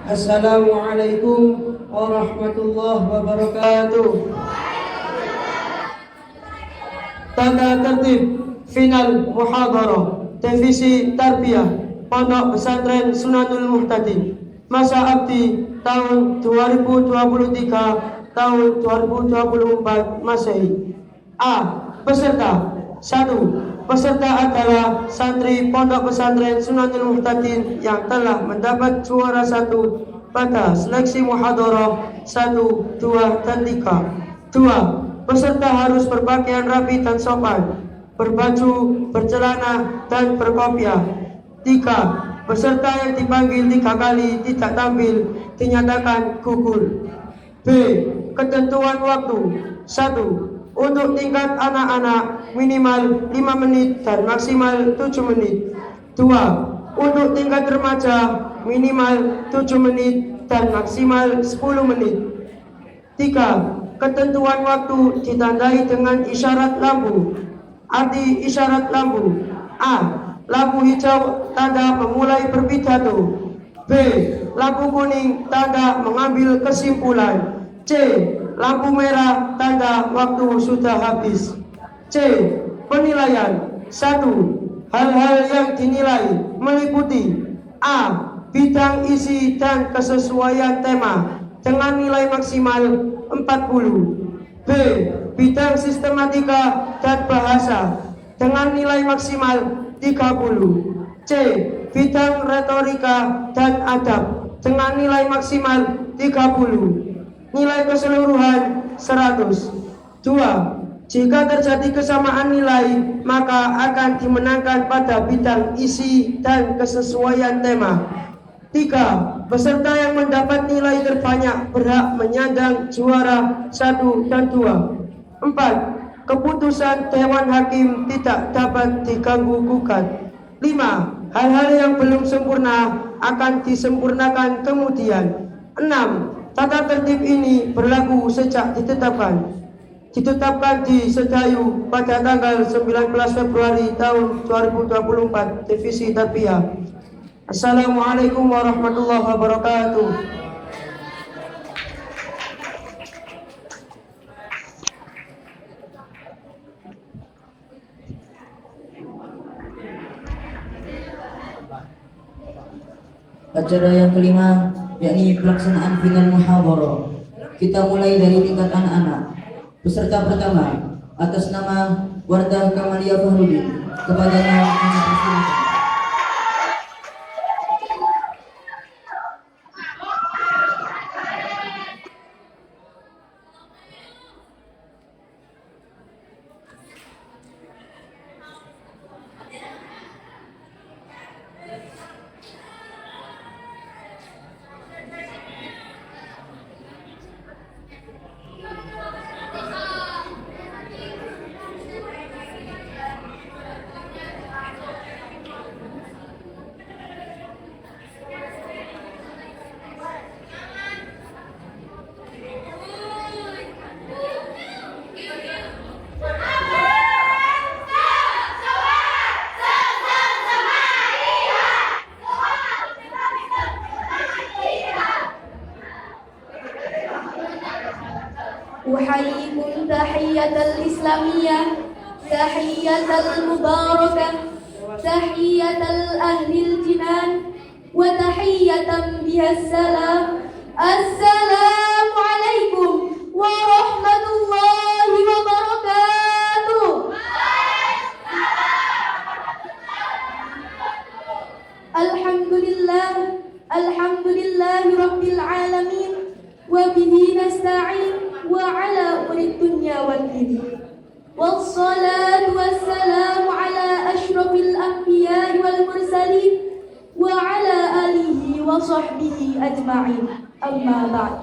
Assalamualaikum warahmatullahi wabarakatuh. Tata tertib final muhadarah divisi tarbiyah Pondok Pesantren Sunanul Muhtadi masa abdi tahun 2023 tahun 2024 Masehi. A. Peserta 1. Peserta adalah santri Pondok Pesantren Sunanul Muhtadin yang telah mendapat juara 1 pada seleksi muhadarah 1, 2, dan 3. 2. Peserta harus berpakaian rapi dan sopan, berbaju, bercelana, dan berkopiah. 3. Peserta yang dipanggil 3 kali tidak tampil dinyatakan gugur. B. Ketentuan waktu 1. Untuk tingkat anak-anak minimal 5 menit dan maksimal 7 menit. 2. Untuk tingkat remaja minimal 7 menit dan maksimal 10 menit. 3. Ketentuan waktu ditandai dengan isyarat lampu. Arti isyarat lampu: A. Lampu hijau tanda memulai berpidato. B. Lampu kuning tanda mengambil kesimpulan. C. Lampu merah tanda waktu sudah habis. C. Penilaian 1. Hal-hal yang dinilai meliputi: A. Bidang isi dan kesesuaian tema dengan nilai maksimal 40. B. Bidang sistematika dan bahasa dengan nilai maksimal 30. C. Bidang retorika dan adab dengan nilai maksimal 30. Nilai keseluruhan 100. 2. Jika terjadi kesamaan nilai, maka akan dimenangkan pada bidang isi dan kesesuaian tema. 3. Peserta yang mendapat nilai terbanyak berhak menyandang juara 1 dan 2. 4. Keputusan Dewan Hakim tidak dapat diganggu gugat. 5. Hal-hal yang belum sempurna akan disempurnakan kemudian. 6. Tata tertib ini berlaku sejak ditetapkan di Sedayu pada tanggal 19 Februari tahun 2024 divisi tarbiyah. Assalamualaikum warahmatullahi wabarakatuh. Acara yang kelima, yakni pelaksanaan final muhadarah. Kita mulai dari tingkat anak-anak. Peserta pertama atas nama Wardah Kamalia Fahrudin, kepadanya kami persilakan. أحييكم تحية الإسلامية، تحية المباركة، تحية الأهل الجنان، وتحية بها السلام. السلام عليكم ورحمة الله وبركاته. الحمد لله رب العالمين، وبه نستعين وعلى أمر الدنيا والدين، والصلاة والسلام على أشرف الأنبياء والمرسلين وعلى آله وصحبه أجمعين. Amma ba'd.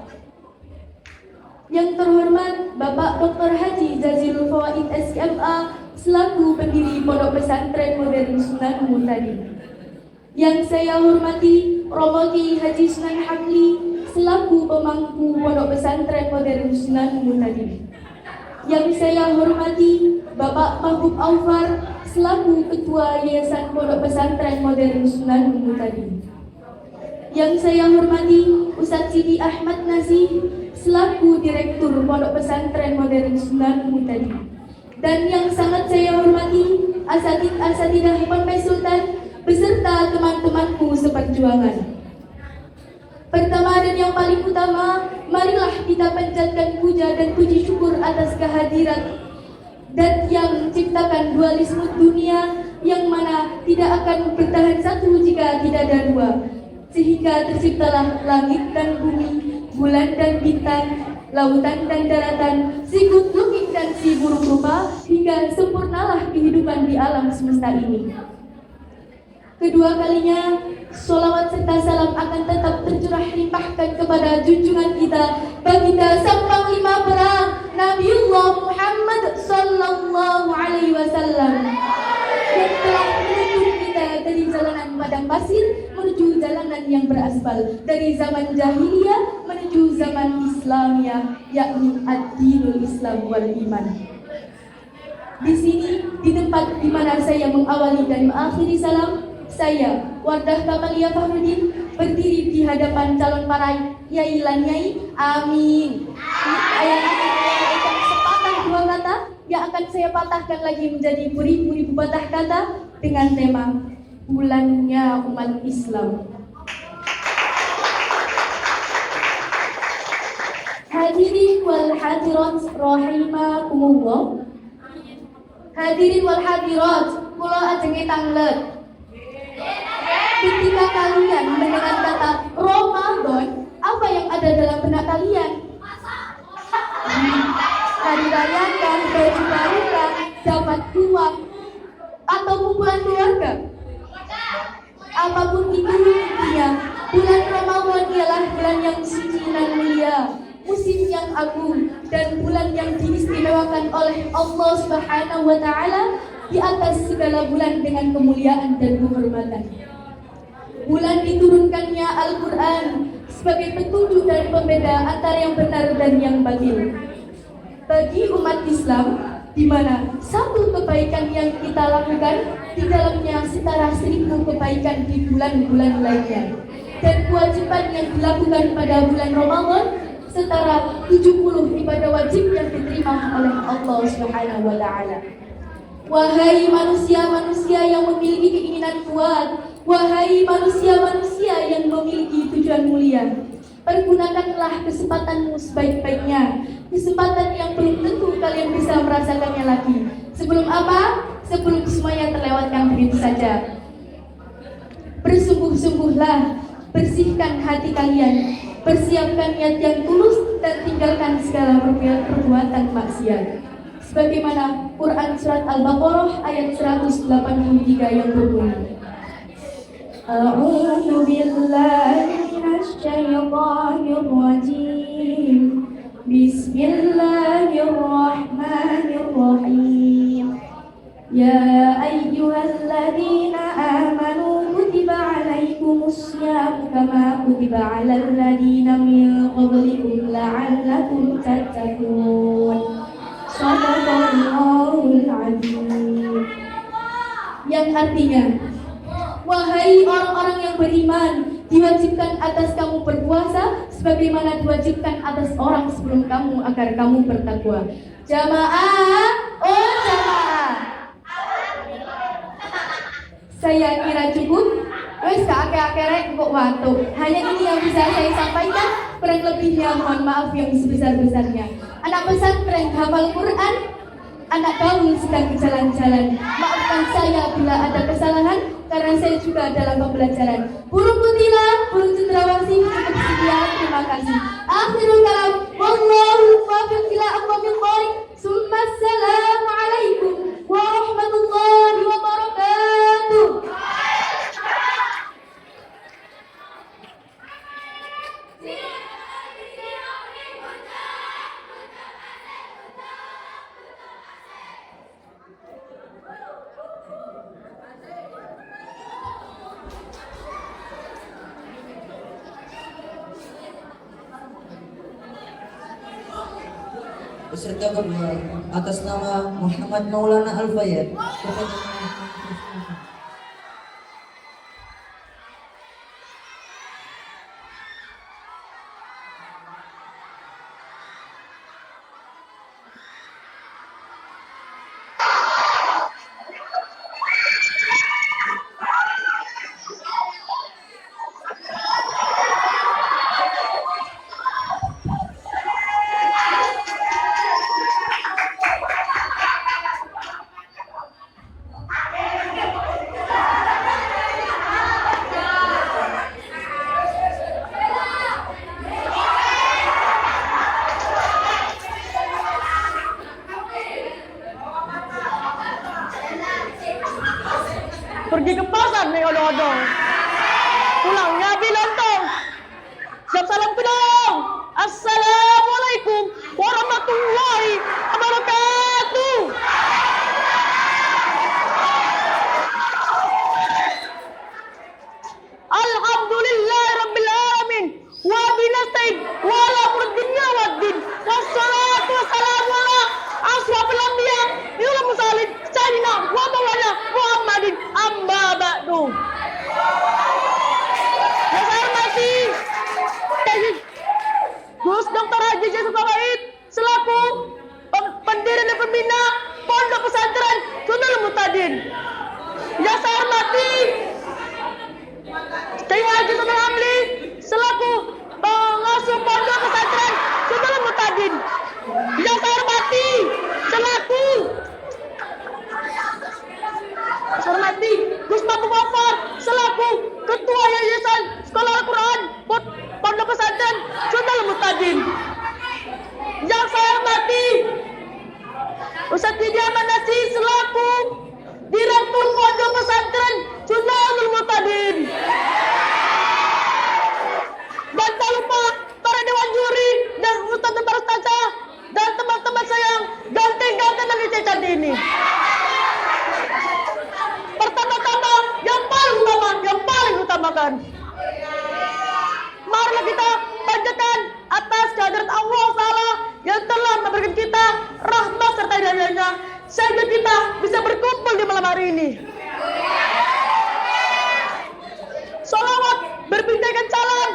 Yang terhormat Bapak Dr. Haji Jazilul Fawaid SMA selaku pendiri Pondok Pesantren Modern Sunan Muhtadi. Yang saya hormati Romo Kiai Haji Sunan Hamli selaku pemangku Pondok Pesantren Modern Sunan Muhtadi. Yang saya hormati Bapak Mahbub Aufar selaku Ketua Yayasan Pondok Pesantren Modern Sunan Muhtadi. Yang saya hormati Ustadz Sidi Ahmad Nasih selaku Direktur Pondok Pesantren Modern Sunan Muhtadi. Dan yang sangat saya hormati Asatidah Ponpes Sultan beserta teman-temanku seperjuangan. Pertama dan yang paling utama, marilah kita panjatkan puja dan puji syukur atas kehadiran dan yang menciptakan dualisme dunia yang mana tidak akan bertahan satu jika tidak ada dua. Sehingga terciptalah langit dan bumi, bulan dan bintang, lautan dan daratan, si kutlukik dan si burung rupa, hingga sempurnalah kehidupan di alam semesta ini. Kedua kalinya, sholawat serta salam akan tetap tercurah limpahkan kepada junjungan kita, baginda sang panglima perang Nabiullah Muhammad sallallahu alaihi wasallam yang telah menuntun kita dari jalanan padang pasir menuju jalanan yang beraspal, dari zaman jahiliyah menuju zaman Islamiyah, yakni ad-dinul Islam wal iman. Di sini, di tempat di mana saya mengawali dan mengakhiri salam, saya, Wardah Kamalia Fahrudin, berdiri di hadapan calon para yai lan yai. Amin. Ayat akan sepatah dua kata yang akan saya patahkan lagi menjadi beribu-ribu patah kata dengan tema bulannya umat Islam. Hadirin wal hadirat rahimakumullah. Hadirin wal hadirat, kula ajenge tanglet. Ketika kalian mendengar kata Ramadan, apa yang ada dalam benak kalian? Hari raya kan, baju baru kan, dapat uang, atau kumpulan keluarga? Apapun itu intinya, bulan Ramadan ialah bulan yang suci dan mulia, musim yang agung, dan bulan yang diistimewakan oleh Allah Subhanahu wa Ta'ala di atas segala bulan dengan kemuliaan dan kehormatan. Bulan diturunkannya Al-Quran sebagai petunjuk dan pembeda antara yang benar dan yang batil. Bagi umat Islam, di mana satu kebaikan yang kita lakukan, di dalamnya setara 1000 kebaikan di bulan-bulan lainnya. Dan kewajiban yang dilakukan pada bulan Ramadan setara 70 ibadah wajib yang diterima oleh Allah Subhanahu wa Ta'ala. Wahai manusia-manusia yang memiliki keinginan kuat, wahai manusia-manusia yang memiliki tujuan mulia, pergunakanlah kesempatanmu sebaik-baiknya, kesempatan yang belum tentu kalian bisa merasakannya lagi. Sebelum apa? Sebelum semuanya terlewatkan begitu saja. Bersungguh-sungguhlah, bersihkan hati kalian, persiapkan niat yang tulus dan tinggalkan segala perbuatan maksiat. Sebagaimana Quran Surat Al-Baqarah ayat 183 yang berbunyi, A'udzu billahi minasy syaithanir rajim. Bismillahirrahmanirrahim. Ya ayyuhalladzina amanu kutiba 'alaikumusyamu kama kutiba 'alal ladzina min qablikum la'allakum tattaqun. Shadaqallahul adzim. Yang artinya, wahai orang-orang yang beriman, diwajibkan atas kamu berpuasa sebagaimana diwajibkan atas orang sebelum kamu agar kamu bertakwa. Jamaah, oh jamaah. Saya kira cukup. Wes kakek-kakek kok batuk. Hanya ini yang bisa saya sampaikan. Kurang lebihnya mohon maaf yang sebesar-besarnya. Anak pesantren hafal Quran, anak gaul sedang berjalan-jalan. Maafkan saya bila ada kesalahan, karena saya juga dalam pembelajaran. Burung kutilah, burung cendrawasih, cukup sekian. Terima kasih. Akhirul kalam. Wallahu muwaffiq ila aqwamil thoriq. Summa assalamu alaikum warahmatullahi wabarakatuh. Peserta kedua atas nama Muhammad Maulana Al-Fayyad. Gus Dr. Haji Yusuf Wahid selaku pendiri dan pembina Pondok Pesantren Sunnah Mutadin. Yang saya hormati Kiai Haji Sultan Hamli selaku pengasuh Pondok Pesantren Sunnah Mutadin. Yang saya hormati Gus Mabu Ghaffar selaku Ketua Yayasan Sekolah Al-Quran Pondok Pesantren Sunnah Mutadin. Yang saya hormati Ustaz Didi Ahmad Nasi selaku Direktur Pondok Pesantren Sunnah Mutadin. Dan tak lupa para dewan juri dan ustaz dan para ustazah dan teman-teman saya yang ganteng-ganteng dan dicecat ini. Pertama-tama yang paling utamakan, marilah kita panjatkan atas kehadirat Allah Ta'ala yang telah memberikan kita rahmat serta hidayahnya sehingga kita bisa berkumpul di malam hari ini. Salawat berbintangkan calon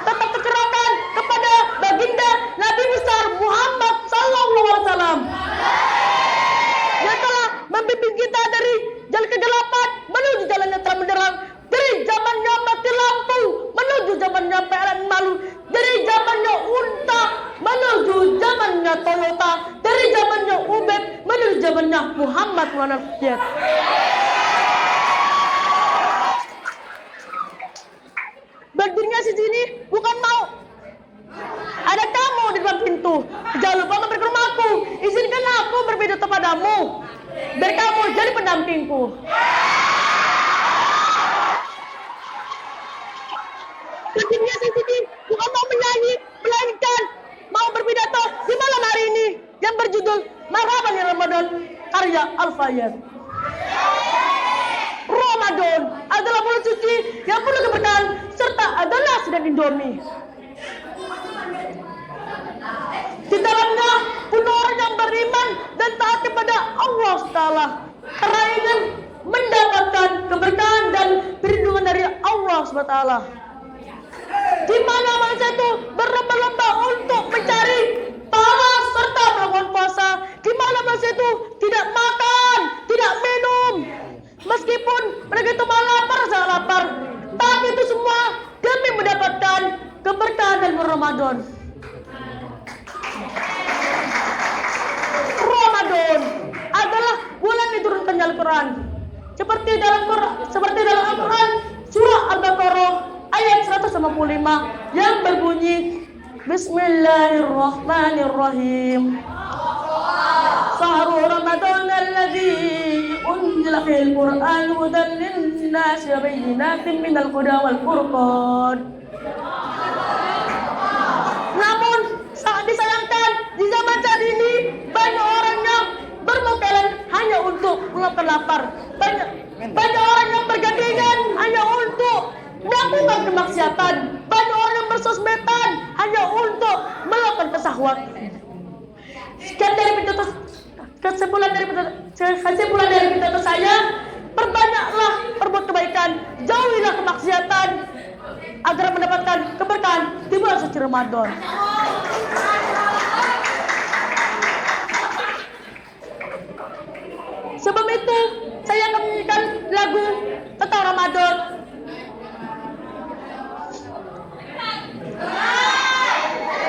tetap terkerahkan kepada baginda Nabi besar Muhammad Sallallahu Alaihi Wasallam yang telah membimbing kita dari jalan kegelapan menuju jalan yang terang benderang, dari zamannya mati lampu menuju zamannya peran malu, dari zamannya unta menuju zamannya Toyota, dari zamannya Ubed menuju zamannya Muhammad Muhammad. Berdirinya di sini bukan mau ada kamu di depan pintu. Jangan lupa memberikan rumahku. Izinkan aku berbeda kepadamu, biar kamu jadi pendampingku. Berdirinya di sini bukan mau menyanyi, melainkan mau berpidato di malam hari ini yang berjudul Marhaban ya Ramadan karya Al-Fayyad. Ramadan adalah bulan suci yang penuh keberkahan serta adalah sedang Indomie. Di dalamnya penuh orang yang beriman dan taat kepada Allah Ta'ala karena ingin mendapatkan keberkahan dan perlindungan dari Allah SWT. Di mana manusia itu berlomba-lomba untuk mencari pahala serta melakukan puasa, di mana manusia itu tidak makan, tidak minum, meskipun mereka itu malah lapar, tapi itu semua demi mendapatkan keberkahan dan Ramadan. Ramadan adalah bulan diturunkannya Al-Quran. Seperti dalam Al-Quran surah Al-Baqarah ayat 155 yang berbunyi Bismillahirrahmanirrahim. Sahru Ramadan alladzi unzila fil Qur'an hudan lin-nasi wa bayyinatin minal huda wal furqan. Namun sangat disayangkan di zaman saat ini banyak orang yang bermukalan hanya untuk meluapkan lapar. Banyak orang yang bergandengan hanya untuk melakukan kemaksiatan. Banyak orang yang bersosmedan hanya untuk melakukan kesahwat. Kesimpulan dari pidato saya, perbanyaklah perbuat kebaikan, jauhilah kemaksiatan agar mendapatkan keberkahan di bulan suci Ramadan. Sebelum itu, saya akan menyanyikan lagu tentang Ramadan.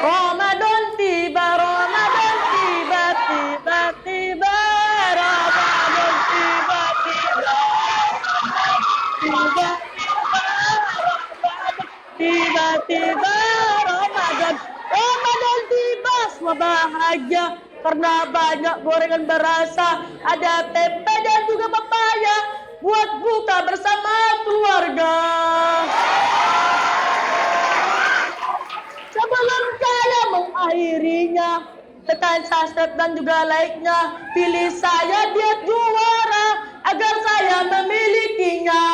Ramadan tiba, Ramadan tiba, tiba-tiba, Ramadan tiba, tiba-tiba, Ramadan tiba, semua bahagia karena banyak gorengan berasa, ada tempe dan juga pepaya buat buka bersama keluarga. Sebelum saya mengakhirinya, tekan subscribe dan juga like-nya. Pilih saya biar juara agar saya memilikinya.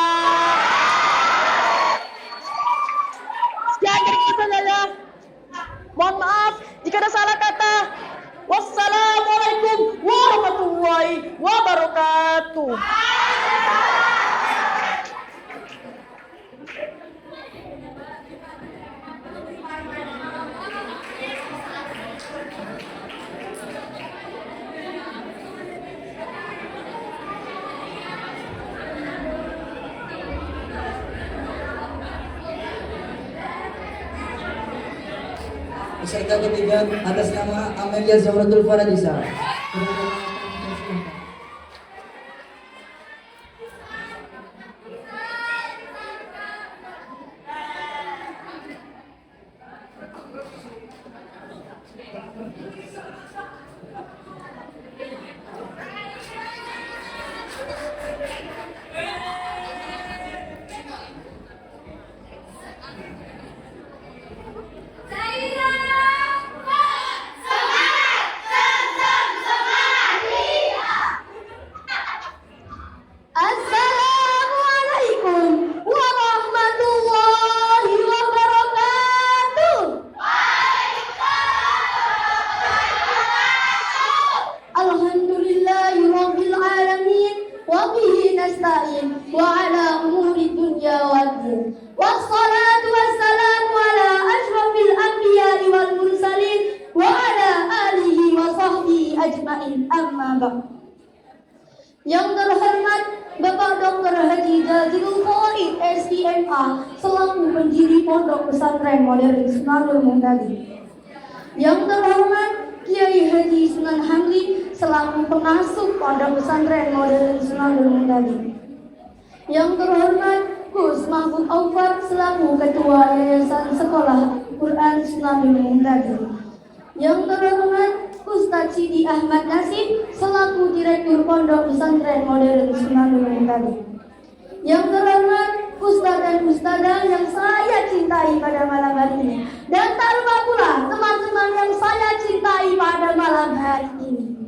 Sekian dari saya. Mohon maaf jika ada salah kata. Wassalamualaikum warahmatullahi wabarakatuh. Peserta ketiga atas nama Amelia Zahratul Faradisa. Assalamualaikum warahmatullahi wabarakatuh. Alhamdulillahirabbil alamin wa bihi nasta'in wa ala umuri dunya waddin. Wassalatu wassalamu ala asyrafil anbiya'i wal mursalin wa ala alihi wa sahbihi ajmain, amma ba'd. Yang terhormat Bapak Dr. Haji Jazilul Fawaid SIMA selaku pendiri Pondok Pesantren Modern Sunanul Muhtadi. Yang terhormat Kiai Haji Sunan Hamdi selaku pengasuh Pondok Pesantren Modern Sunanul Muhtadi. Yang terhormat Gus Mahfud Aufar selaku Ketua Yayasan Sekolah Quran Sunanul Muhtadi. Yang terhormat Ustadz Sidi Ahmad Nasib selaku Direktur Pondok Pesantren Modern Sunanul Muhtadi. Yang terhormat Ustadz dan Ustadzah yang saya cintai pada malam hari ini, dan tak lupa pula teman-teman yang saya cintai pada malam hari ini.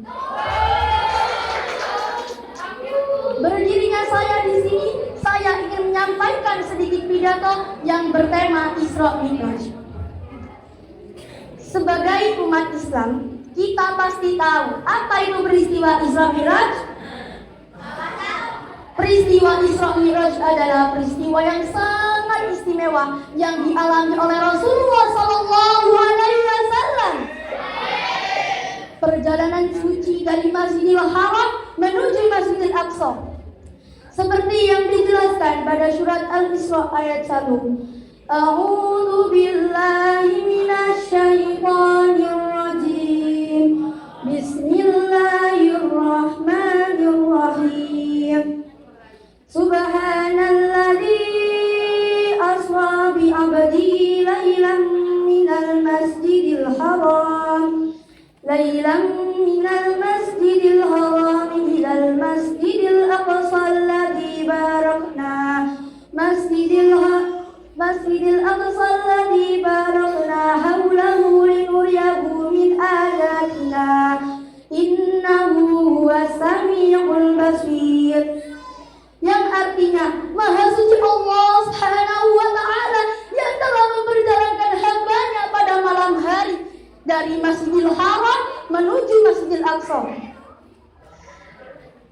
Berdirinya saya di sini, saya ingin menyampaikan sedikit pidato yang bertema Isra Mi'raj. Sebagai umat Islam, kita pasti tahu apa itu peristiwa Isra Mi'raj. Peristiwa Isra Mi'raj adalah peristiwa yang sangat istimewa yang dialami oleh Rasulullah SAW. Perjalanan suci dari Masjidil Haram menuju Masjidil Aqsa, seperti yang dijelaskan pada surat Al-Isra ayat 1. A'udzu billahi minasyaitonir rajim. Bismillahirrahmanirrahim. Subhanalladzi asra bi 'abdihi lailan minal masjidil haram ilal masjidil aqsa alladzi barakna masjidil aqsa alladzi barakna haulahu linuriyahu min ayatina innahu huwas samiul basir. Yang artinya Maha Suci Allah Subhanahu wa Ta'ala yang telah memperjalankan hambanya pada malam hari dari Masjidil Haram menuju Masjidil Aqsa,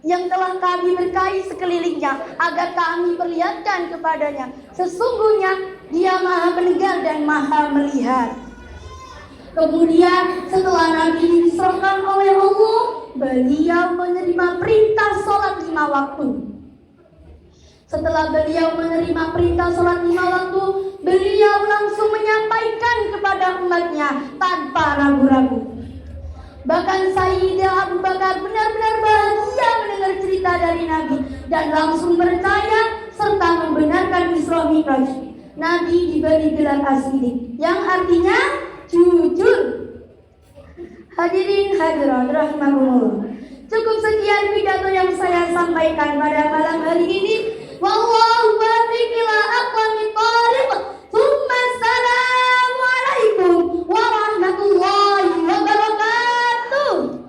yang telah kami berkahi sekelilingnya agar kami perlihatkan kepadanya. Sesungguhnya Dia Maha mendengar dan Maha melihat. Kemudian setelah Nabi diserahkan oleh Allah, beliau menerima perintah sholat 5 waktu. Setelah beliau menerima perintah sholat 5 waktu, beliau langsung menyampaikan kepada umatnya tanpa ragu-ragu. Bahkan Sayyidah Abu Bakar benar-benar bahagia mendengar cerita dari Nabi dan langsung percaya serta membenarkan Isra Mi'raj. Nabi diberi gelar As-Siddiq yang artinya jujur. Hadirin hadirat rahimakumullah. Cukup sekian pidato yang saya sampaikan pada malam hari ini. Wallahu muwaffiq ila aqwamit thariq. Tsumma assalamu alaikum warahmatullahi wabarakatuh.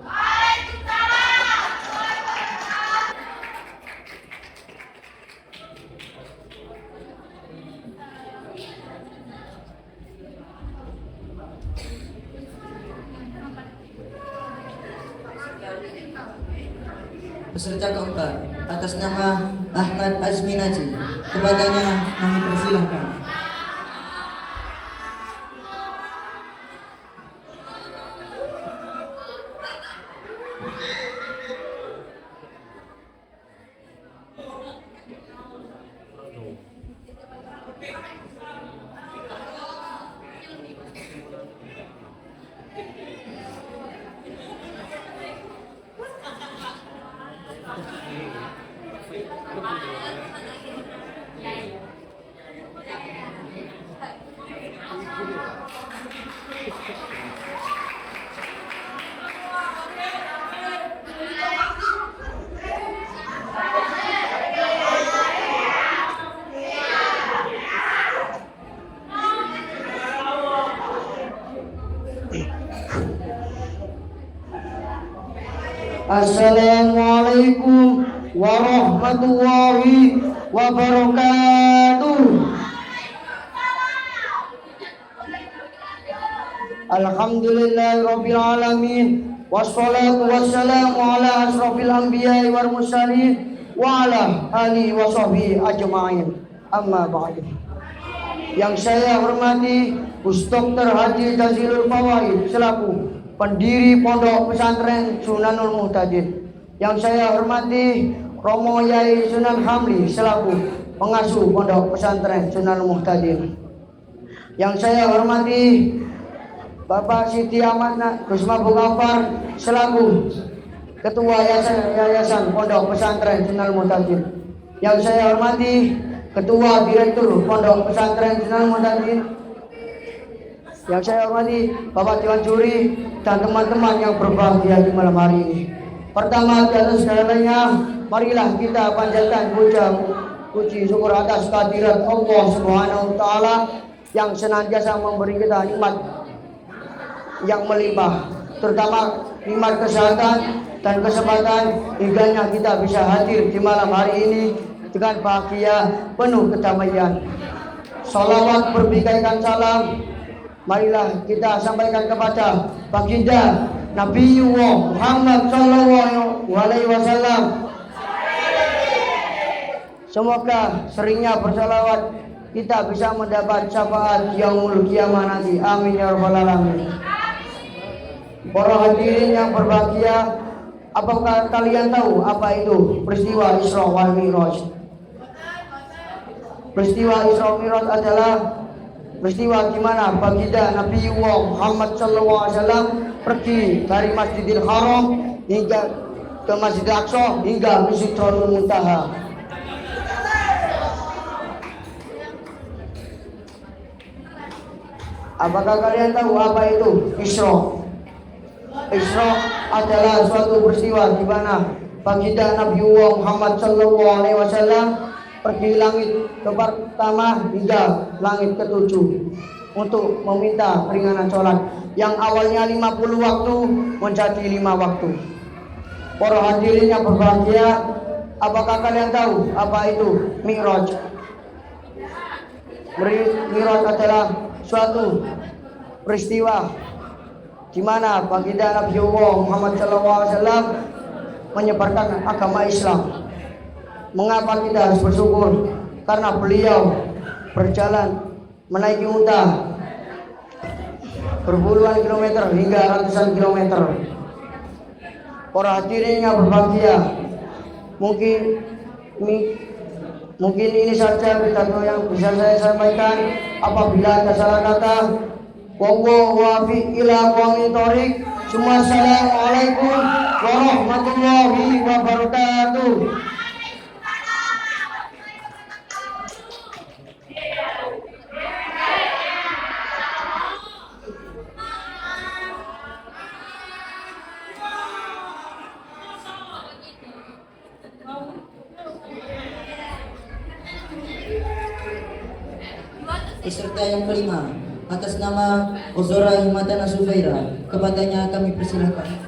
Peserta keempat atas nama Ahmad Azmi Najib, kepadanya kami persilahkan. Assalamualaikum warahmatullahi wabarakatuh. Alhamdulillahirabbil alamin. Wassalatu wassalamu ala asrofil anbiya'i wal mursalin wa ala alihi wa sahbihi ajma'in. Amma ba'du. Yang saya hormati Ustaz Dr. Haji Jazilul Fawaid selaku pendiri Pondok Pesantren Sunanul Muhtadin. Yang saya hormati Romo Yai Sunan Hamli selaku pengasuh Pondok Pesantren Sunanul Muhtadin. Yang saya hormati Bapak Siti Ahmad Gus Mabuk Ghaffar selaku Ketua Yayasan Pondok Pesantren Sunanul Muhtadin. Yang saya hormati Ketua Direktur Pondok Pesantren Sunanul Muhtadin. Yang saya hormati Bapak Dewan Juri dan teman-teman yang berbahagia di malam hari ini. Pertama di atas segalanya, marilah kita panjatkan puji syukur atas kehadirat Allah Subhanahu wa taala yang senantiasa memberi kita nikmat yang melimpah, terutama nikmat kesehatan dan kesempatan hingga kita bisa hadir di malam hari ini dengan bahagia penuh kedamaian. Salawat berbikaikan salam marilah kita sampaikan kepada baginda Nabiullah Muhammad sallallahu alaihi wasallam. Semoga seringnya bersalawat kita bisa mendapat syafaat yaumul kiamah nanti. Amin ya rabbal alamin. Para hadirin yang berbahagia, apakah kalian tahu apa itu peristiwa Isra wal Mi'raj? Peristiwa Isra Mi'raj adalah peristiwa di mana baginda Nabiullah Muhammad SAW pergi dari Masjidil Haram hingga ke Masjidil Aqsa hingga ke Sidratul Muntaha. Apakah kalian tahu apa itu Isra? Isra adalah suatu peristiwa di mana baginda Nabiullah Muhammad SAW pergi langit ke pertama hingga langit ketujuh untuk meminta keringanan sholat yang awalnya 50 waktu menjadi 5 waktu. Para hadirin yang berbahagia, apakah kalian tahu apa itu Mi'raj? Mi'raj adalah suatu peristiwa di mana baginda Nabiullah Muhammad SAW menyebarkan agama Islam. Mengapa kita harus bersyukur? Karena beliau berjalan menaiki unta berpuluhan kilometer hingga ratusan kilometer. Para hadirin yang berbahagia, mungkin ini saja pidato yang bisa saya sampaikan. Apabila ada salah kata, wallahu wafiq ila aqwamit thoriq. Assalamualaikum warahmatullahi wabarakatuh. Peserta yang kelima, atas nama Uzora Himadana Sufaira, kepadanya kami persilakan.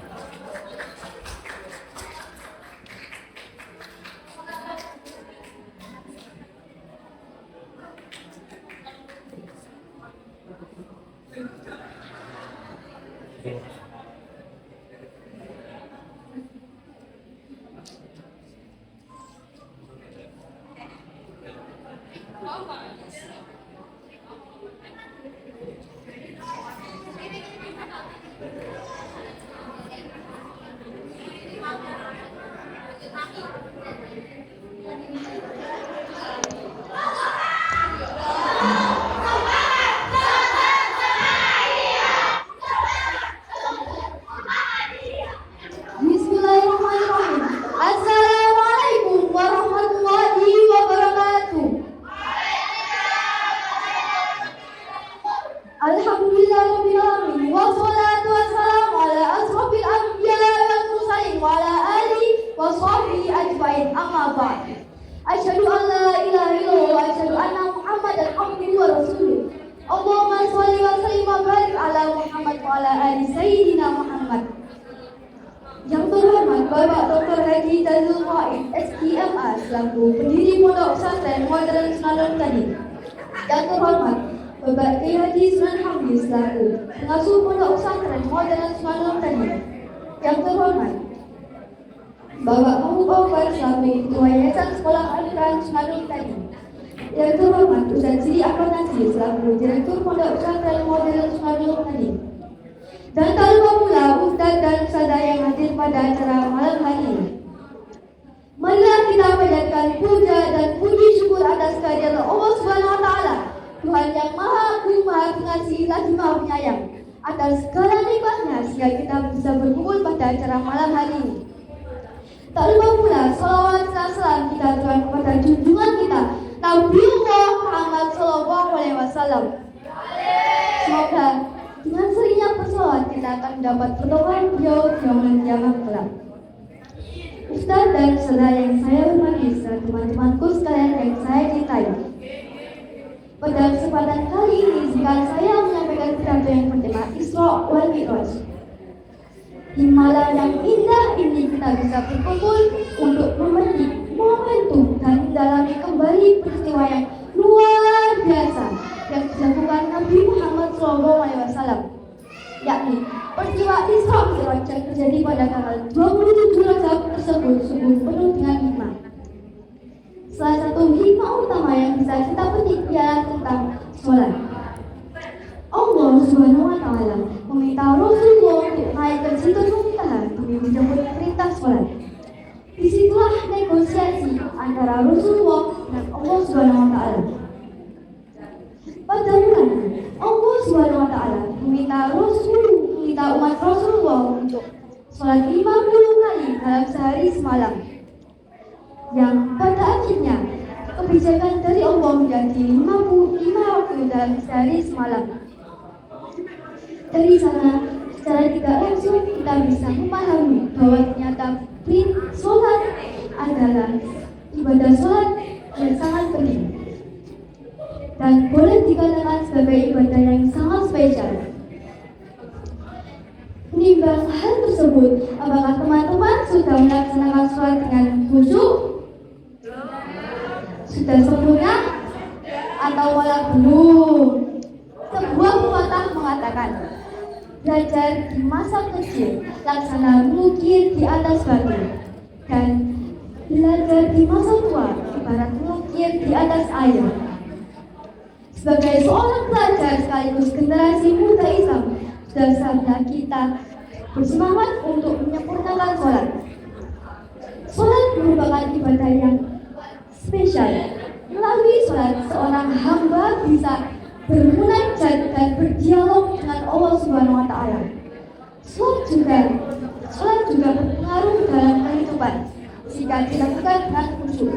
Assalamualaikum warahmatullahi wabarakatuh. tadi. Yang terhormat Bapak Kiai Haji Sunan Hamdi selaku pengasuh Pondok Pesantren Modern Sunan tadi. Yang terhormat Bapak Mahmud Awal selaku Ketua Yayasan Sekolah Al-Quran Sunan tadi. Yang terhormat Ustaz Sidi Ahmad Nasir selaku Direktur Pondok Pesantren Modern Sunan tadi. Dan tak lupa pula Ustaz dan Ustazah yang hadir pada acara malam hari ini. Marilah kita panjatkan puja dan puji syukur atas kehadiran Allah Subhanahu wa taala, Tuhan yang Maha Agung, Maha Pengasih, lagi Maha Penyayang, atas segala nikmatnya sehingga kita bisa berkumpul pada acara malam hari ini. Tak lupa pula salawat dan salam kita tujuan kepada junjungan kita Nabiullah Muhammad Sallallahu Alaihi Wasallam. Semoga dengan seringnya bersalawat kita akan mendapat pertolongan beliau di yaumul kiamat kelak. Ustaz dan saudara yang saya hormati serta teman-temanku sekalian yang saya cintai. Pada kesempatan kali ini, jika saya menyampaikan pidato yang bertema Isra wal Mi'raj. Di malam yang indah ini kita bisa berkumpul untuk memetik momentum dan mendalami kembali peristiwa yang luar biasa yang dilakukan Nabi Muhammad SAW, yakni peristiwa Isra Mi'raj yang terjadi pada tanggal 27 Rajab tersebut sungguh penuh dengan hikmah. Salah satu hikmah utama yang bisa kita petik ialah tentang sholat. Allah Subhanahu wa taala meminta Rasulullah untuk naik ke Sidratul Muntaha demi menjemput perintah sholat. Disitulah negosiasi antara Rasulullah dan Allah Subhanahu wa taala. Pada mulanya Allah Subhanahu wa taala meminta umat Rasulullah untuk sholat 50 kali dalam sehari semalam. Yang pada akhirnya kebijakan dari Allah menjadi 55 waktu dalam sehari semalam. Dari sana, secara tidak langsung kita bisa memahami bahwa ternyata sholat adalah ibadah sholat yang sangat penting dan boleh dikatakan sebagai ibadah yang sangat spesial. Menimbang hal tersebut, apakah teman-teman sudah melaksanakan sholat dengan khusyuk? Sudah sempurna? Atau malah belum? Sebuah pepatah mengatakan, belajar di masa kecil, laksana mengukir di atas batu, dan belajar di masa tua, ibarat mengukir di atas air. Sebagai seorang pelajar sekaligus generasi muda Islam, sudah saatnya kita bersemangat untuk menyempurnakan sholat. Sholat merupakan ibadah yang spesial. Melalui sholat, seorang hamba bisa bermunajat dan berdialog dengan Allah Subhanahu wa taala. Sholat juga berpengaruh dalam kehidupan jika dilakukan dengan khusyuk.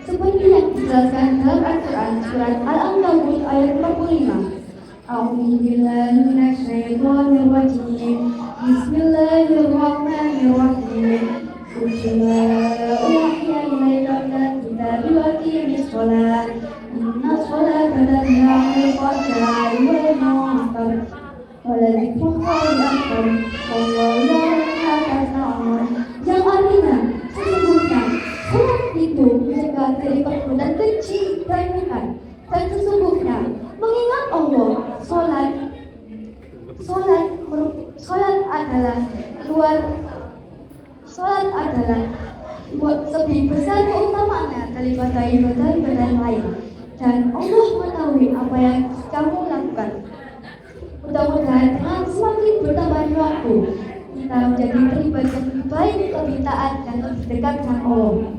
Seperti yang dijelaskan dalam Al-Quran surat Al-Ankabut ayat 45. A'udzubillahi minasyaitonir rajim. Bismillahirrahmanirrahim. Yang artinya sesungguhnya sholat itu mencegah dari perbuatan keji dan mungkar, dan sesungguhnya mengingat Allah, sholat adalah lebih besar keutamaannya daripada ibadah lain, dan Allah mengetahui apa yang kamu lakukan. Mudah-mudahan dengan semakin bertambahnya waktu, kita menjadi pribadi yang lebih baik, lebih taat, dan lebih dekat dengan Allah.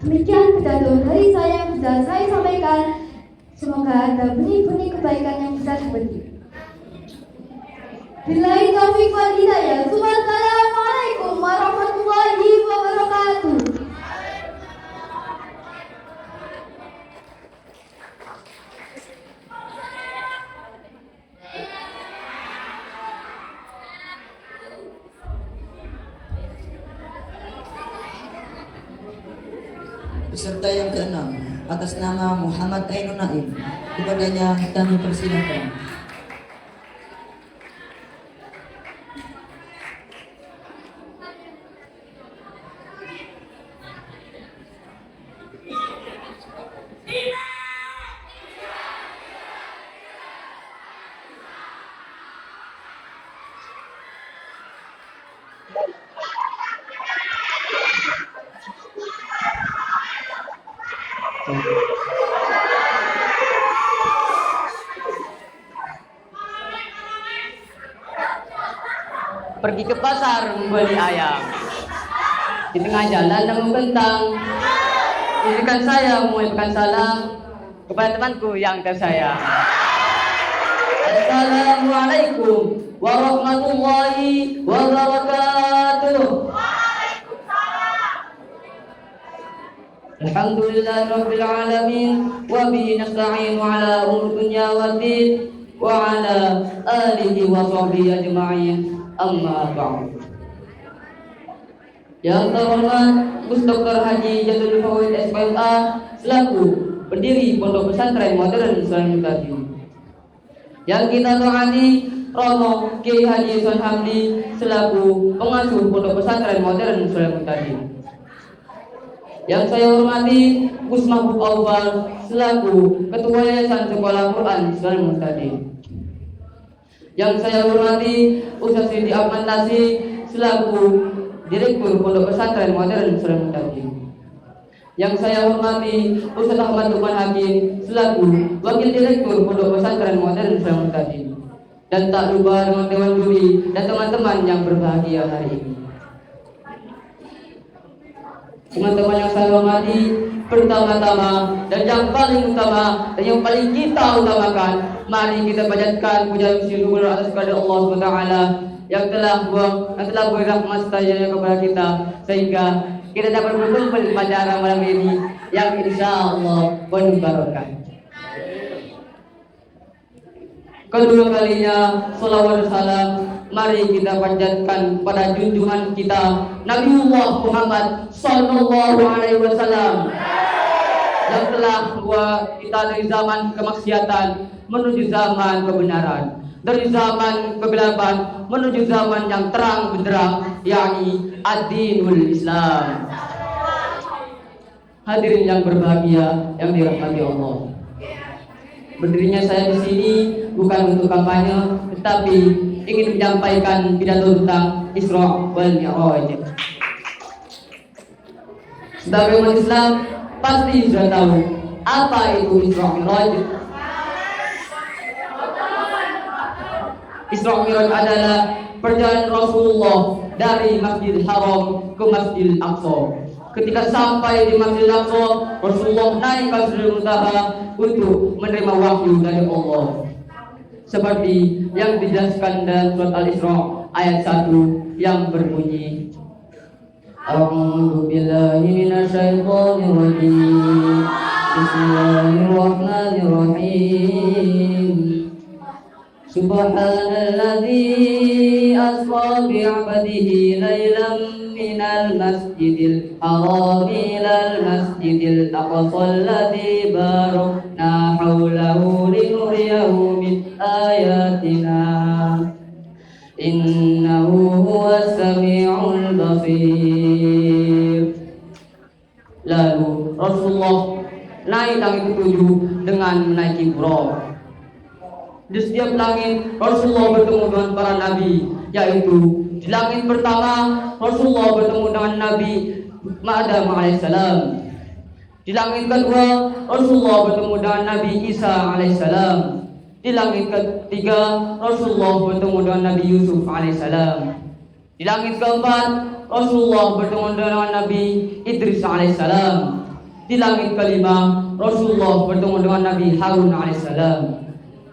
Demikian pidato dari saya yang bisa saya sampaikan. Semoga ada benih-benih kebaikan yang bisa dipetik. Billahi taufiq wal hidayah. Wassalamualaikum warahmatullahi wabarakatuh. Peserta yang keenam atas nama Muhammad Ainun Naim, kepadanya kami persilahkan. pergi ke pasar membeli ayam. Di tengah jalan dan membentang. Izinkan saya mengucapkan salam kepada temanku yang tersayang. Assalamualaikum warahmatullahi wabarakatuh. Alhamdulillah rabbil alamin wa bihi nasta'in ala umur dunya waddin wa ala alihi wa sahbihi ajma'in. Amma ba'd. Yang terhormat Gus Dr. Haji Jazul Fawaid SPMA selaku pendiri Pondok Pesantren Modern Sulaiman Mutadi. Yang kita hormati Romo Kiai Haji Son Hamdi selaku pengasuh Pondok Pesantren Modern Sulaiman Mutadi. Yang saya hormati Gus Mahbub Awal selaku Ketua Yayasan Sekolah Quran Sulaiman Mutadi. Yang saya hormati Ustaz Siti Ahmad Nasi selaku Direktur Pondok Pesantren Modern Sulaiman Mutadi. Yang saya hormati Ustaz Ahmad Lukman Hakim selaku Wakil Direktur Pondok Pesantren Modern Sulaiman Mutadi. Dan tak lupa dengan Dewan Juri dan teman-teman yang berbahagia hari ini. Teman-teman yang saya hormati, pertama-tama dan yang paling utama dan yang paling kita utamakan, mari kita panjatkan puja syukur atas kepada Allah SWT yang telah beri rahmat setajanya kepada kita sehingga kita dapat berkumpul pada malam ini yang insya Allah penuh barokah. Kedua kalinya salawat salam mari kita panjatkan pada junjungan kita Nabiullah Muhammad sallallahu alaihi wasallam yang telah membawa kita dari zaman kemaksiatan menuju zaman kebenaran, dari zaman kegelapan menuju zaman yang terang benderang, yakni ad-dinul Islam. Hadirin yang berbahagia yang dirahmati Allah. Berdirinya saya di sini bukan untuk kampanye, tetapi ingin menyampaikan pidato tentang Isra wal Mi'raj. Sebagai umat Islam pasti sudah tahu apa itu Isra Mi'raj. Isra Mi'raj adalah perjalanan Rasulullah dari Masjidil Haram ke Masjidil Aqsa. Ketika sampai di Masjidil Aqsa, Rasulullah naik ke Sidratul Muntaha untuk menerima wahyu dari Allah. Seperti yang dijelaskan dalam surat Al-Isra ayat 1 yang berbunyi A'udzu billahi minasyaitonir rajim. Bismillahirrahmanirrahim. Subhanalladzi asra bi'abdihi lailan minal masjidil haram ilal masjidil aqsa alladzi barakna haulahu linuriyahu min ayatina innahu huwas sami'ul basir. Lalu Rasulullah naik langit ketujuh dengan menaiki buraq. Di setiap langit Rasulullah bertemu dengan para nabi, yaitu di langit pertama Rasulullah bertemu dengan Nabi Adam alaihissalam. Di langit kedua Rasulullah bertemu dengan Nabi Isa alaihissalam. Di langit ketiga Rasulullah bertemu dengan Nabi Yusuf alaihissalam. Di langit keempat Rasulullah bertemu dengan Nabi Idris alaihissalam. Di langit kelima Rasulullah bertemu dengan Nabi Harun alaihissalam.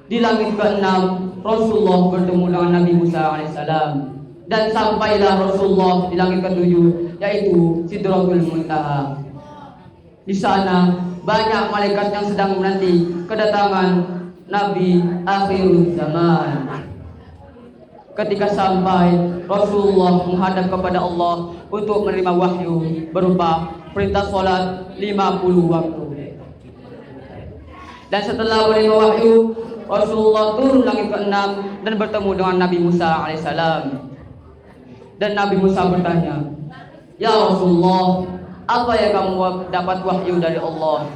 Di langit keenam Rasulullah bertemu dengan Nabi Musa alaihissalam. Dan sampailah Rasulullah di langit ketujuh, yaitu Sidratul Muntaha. Di sana banyak malaikat yang sedang menanti kedatangan Nabi akhir zaman. Ketika sampai, Rasulullah menghadap kepada Allah untuk menerima wahyu berupa perintah sholat 50 waktu. Dan setelah menerima wahyu, Rasulullah turun langit ke-6 dan bertemu dengan Nabi Musa alaihissalam. Dan Nabi Musa bertanya, "Ya Rasulullah, apa yang kamu dapat wahyu dari Allah?"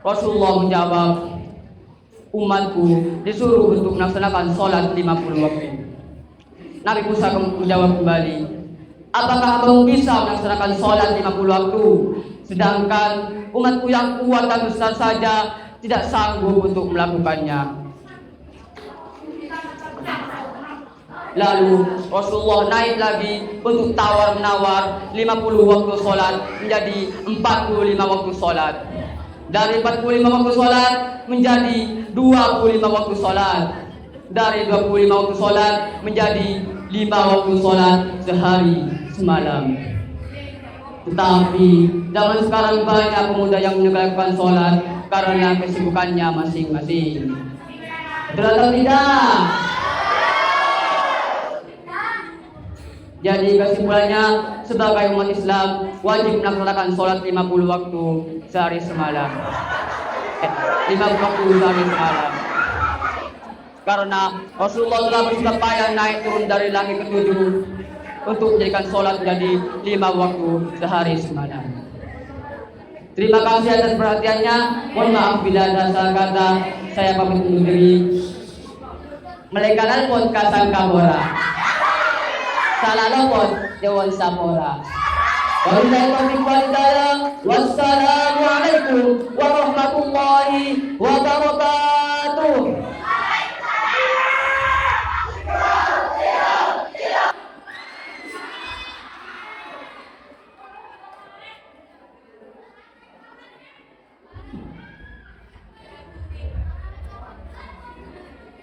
Rasulullah menjawab, "Umatku disuruh untuk melaksanakan sholat 50 waktu." Nabi Musa menjawab kembali, "Apakah kamu bisa melaksanakan sholat 50 waktu? Sedangkan umatku yang kuat dan besar saja tidak sanggup untuk melakukannya." Lalu Rasulullah naik lagi untuk tawar-menawar 50 waktu sholat menjadi 45 waktu sholat. Dari 45 waktu sholat menjadi 25 waktu sholat. Dari 25 waktu sholat menjadi 5 waktu sholat sehari semalam. Tetapi zaman sekarang banyak pemuda yang meninggalkan sholat karena kesibukannya masing-masing. Betul atau tidak? Jadi kesimpulannya, sebagai umat Islam wajib melaksanakan sholat 50 waktu sehari semalam. 50 waktu sehari semalam. Karena Rasulullah telah bersusah payah naik turun dari langit ke-7 untuk menjadikan sholat menjadi 5 waktu sehari semalam. Terima kasih atas perhatiannya. Mohon maaf bila ada salah kata. Saya pamit undur diri. Melekanan pun kasang kabora. Salah lopot Dewan Sapora. Wassalamualaikum warahmatullahi wabarakatuh.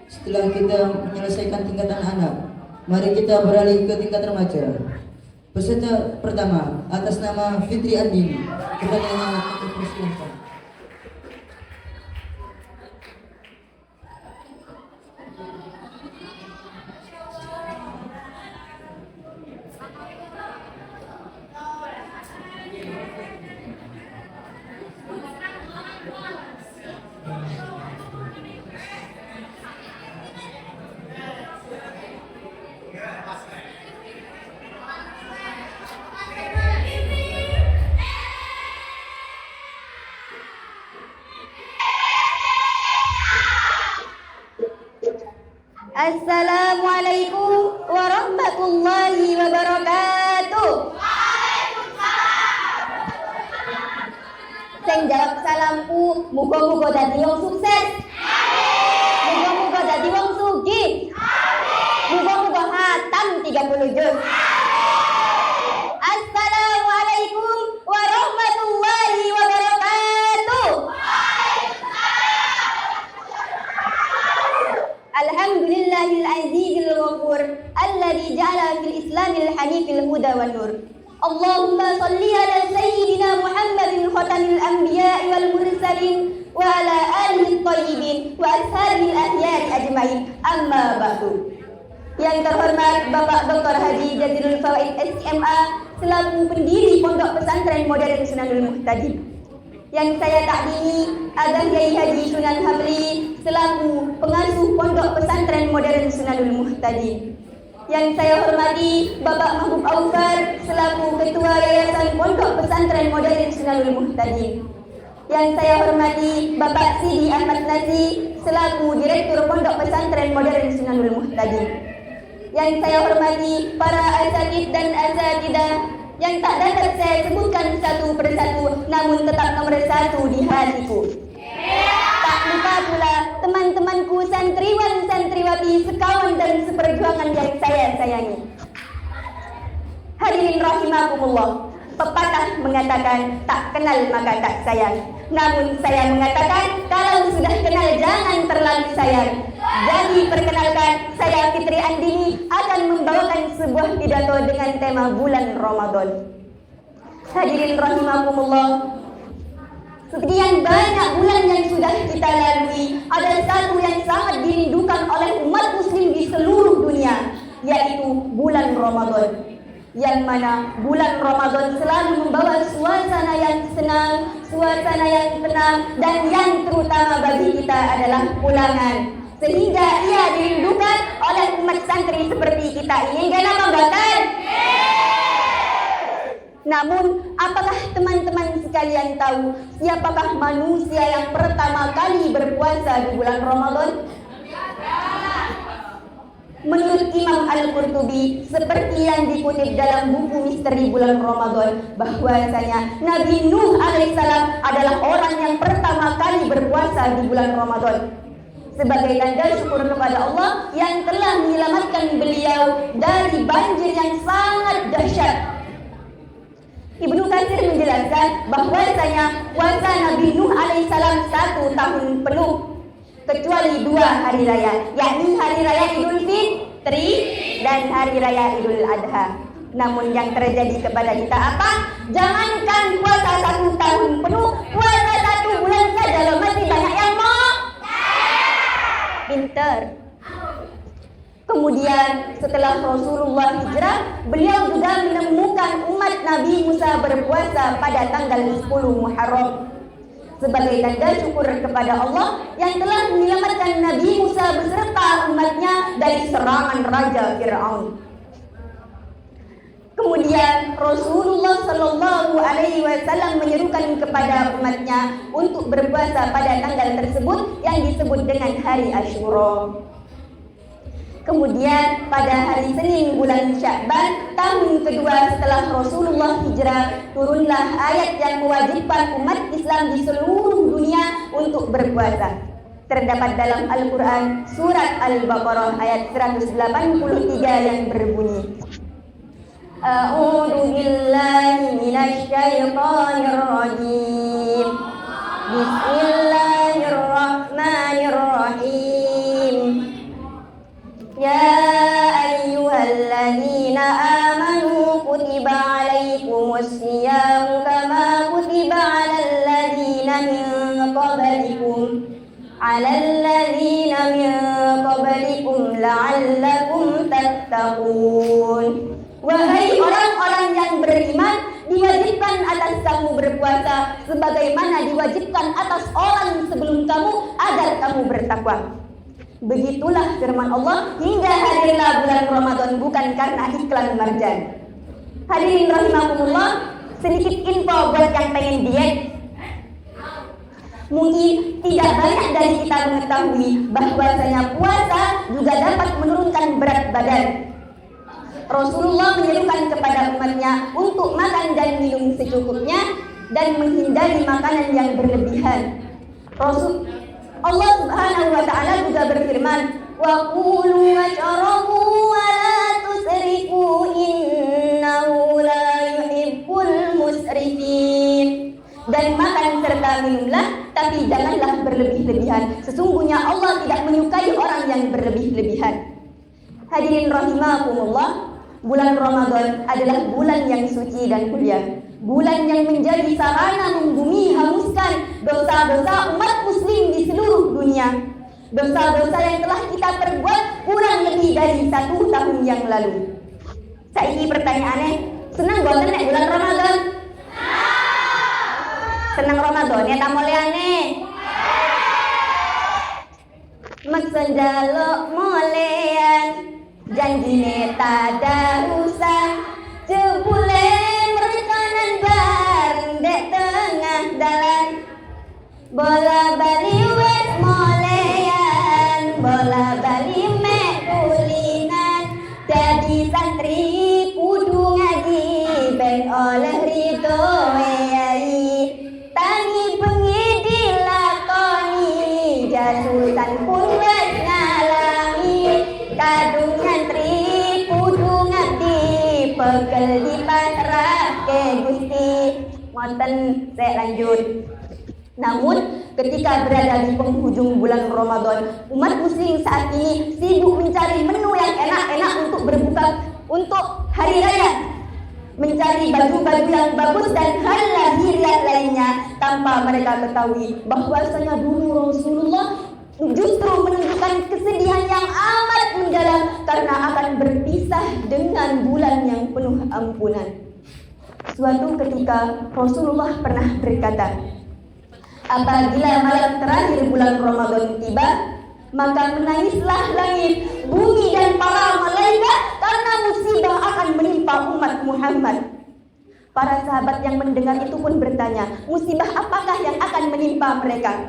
Setelah kita menyelesaikan tingkatan anak, mari kita beralih ke tingkat remaja. Peserta pertama atas nama Fitri Andini. Kepadanya aku persilahkan. Assalamualaikum warahmatullahi wabarakatuh. Sing jawab salamku, muga-muga dadi wong sukses. Muga-muga dadi wong sugih. Muga-muga hatam 30 juz. Assalamualaikum warahmatullahi wabarakatuh. Alhamdulillahil azizil ghafur alladzi ja'ala fil islamil hanifil huda wan nur. Allahumma salli ala sayyidina Muhammadin khatamil anbiya'i wal mursalin wa ala alihi thayyibin wa ashabil ahyari ajmain. Amma ba'du. Yang terhormat Bapak Dr. Haji Jazilul Fawaid SMA selaku pendiri Pondok Pesantren Modern Sunanul Muhtadi. Yang saya takdimi Abah Yai Haji Sunan Hamli selaku pengasuh Pondok Pesantren Modern Sunanul Muhtadi. Yang saya hormati Bapak Mahbub Aufar selaku Ketua Yayasan Pondok Pesantren Modern Sunanul Muhtadi. Yang saya hormati Bapak Sidi Ahmad Nasi selaku Direktur Pondok Pesantren Modern Sunanul Muhtadi. Yang saya hormati para asatidz dan asatidah yang tak dapat saya sebutkan satu persatu, namun tetap nomor 1 di hatiku. Tak lupa pula teman-temanku santriwan santriwati sekawan dan seperjuangan yang saya sayangi. Hadirin rahimakumullah, pepatah mengatakan tak kenal maka tak sayang. Namun saya mengatakan kalau sudah kenal jangan terlalu sayang. Jadi perkenalkan, saya Fitri Andini akan membawakan sebuah pidato dengan tema bulan Ramadan. Hadirin rahimakumullah, sekian banyak bulan yang sudah kita lalui, ada satu yang sangat dirindukan oleh umat muslim di seluruh dunia, yaitu bulan Ramadan. Yang mana bulan Ramadan selalu membawa suasana yang senang, suasana yang tenang, dan yang terutama bagi kita adalah pulangan. Sehingga ia dirindukan oleh umat santri seperti kita ini. Enggak nama bahkan. Namun, apakah teman-teman sekalian tahu siapakah manusia yang pertama kali berpuasa di bulan Ramadan? Menurut Imam Al-Qurtubi, seperti yang dikutip dalam buku Misteri Bulan Ramadan, bahwasanya Nabi Nuh alaihissalam adalah orang yang pertama kali berpuasa di bulan Ramadan. sebagai tanda syukur kepada Allah yang telah menyelamatkan beliau dari banjir yang sangat dahsyat. Ibnu Katsir menjelaskan bahwasanya puasa Nabi Nuh alaihissalam 1 tahun penuh kecuali 2 hari raya, yakni hari raya Idul Fitri dan hari raya Idul Adha. Namun yang terjadi kepada kita apa? Jangankan puasa 1 tahun penuh, puasa 1 bulan saja loh masih banyak yang mau. Pinter. Kemudian setelah Rasulullah hijrah, beliau juga menemukan umat Nabi Musa berpuasa pada tanggal 10 Muharram sebagai tanda syukur kepada Allah yang telah menyelamatkan Nabi Musa beserta umatnya dari serangan Raja Fir'aun. Kemudian Rasulullah Shallallahu Alaihi Wasallam menyerukan kepada umatnya untuk berpuasa pada tanggal tersebut yang disebut dengan hari Asyura. Kemudian pada hari Senin bulan Sya'ban tahun kedua setelah Rasulullah hijrah, turunlah ayat yang mewajibkan umat Islam di seluruh dunia untuk berpuasa. Terdapat dalam Al-Quran surat Al-Baqarah ayat 183 yang berbunyi, A'udzu billahi minasy syaithanir rajim. Bismillahirrahmanirrahim. Ya ayyuhalladzina amanu kutiba 'alaikumus syiyamu kama kutiba 'alal ladzina min qablikum la'allakum tattaqun. Wahai orang-orang yang beriman, diwajibkan atas kamu berpuasa sebagaimana diwajibkan atas orang sebelum kamu agar kamu bertakwa. Begitulah firman Allah, hingga hadirlah bulan Ramadan bukan karena iklan marjan. Hadirin rahimakumullah, sedikit info buat yang pengen diet. Mungkin tidak banyak dari kita mengetahui bahwasanya puasa juga dapat menurunkan berat badan. Rasulullah menyerukan kepada umatnya untuk makan dan minum secukupnya dan menghindari makanan yang berlebihan. Allah Subhanahu wa taala juga berfirman, "Wa qulu washrabu wa la tusrifu innahu la yuhibbul musrifin." Dan makan serta minumlah, tapi janganlah berlebih-lebihan. Sesungguhnya Allah tidak menyukai orang yang berlebih-lebihan. Hadirin rahimakumullah, bulan Ramadan adalah bulan yang suci dan mulia. Bulan yang menjadi sarana membumi hanguskan dosa-dosa umat muslim di seluruh dunia. Dosa-dosa yang telah kita perbuat kurang lebih dari 1 tahun yang lalu. Saiki pertanyaannya, senang boten nek bulan Ramadan? Senang Ramadan ya tamuliane. Maksud jaluk molean, janjine tadarusan, jebule merekanan bareng dek tengah dalan. Bola bali wes molean, bola bali mek kulinan, jadi santri kudu ngaji ben oleh ridho yai. Tangi bengi dilakoni, jasutan pun wes ngalami, kadung nyantri kudu ngabdi, pegel dipatrahke Gusti. Ngoten saya lanjut. Namun ketika berada di penghujung bulan Ramadan, umat muslim saat ini sibuk mencari menu yang enak-enak untuk berbuka untuk hari raya, mencari baju-baju yang bagus dan hal lahiriah lainnya, tanpa mereka ketahui bahwasanya dulu Rasulullah justru menunjukkan kesedihan yang amat mendalam karena akan berpisah dengan bulan yang penuh ampunan. Suatu ketika Rasulullah pernah berkata, apabila malam terakhir bulan Ramadan tiba, maka menangislah langit, bumi dan para malaikat karena musibah akan menimpa umat Muhammad. Para sahabat yang mendengar itu pun bertanya, musibah apakah yang akan menimpa mereka?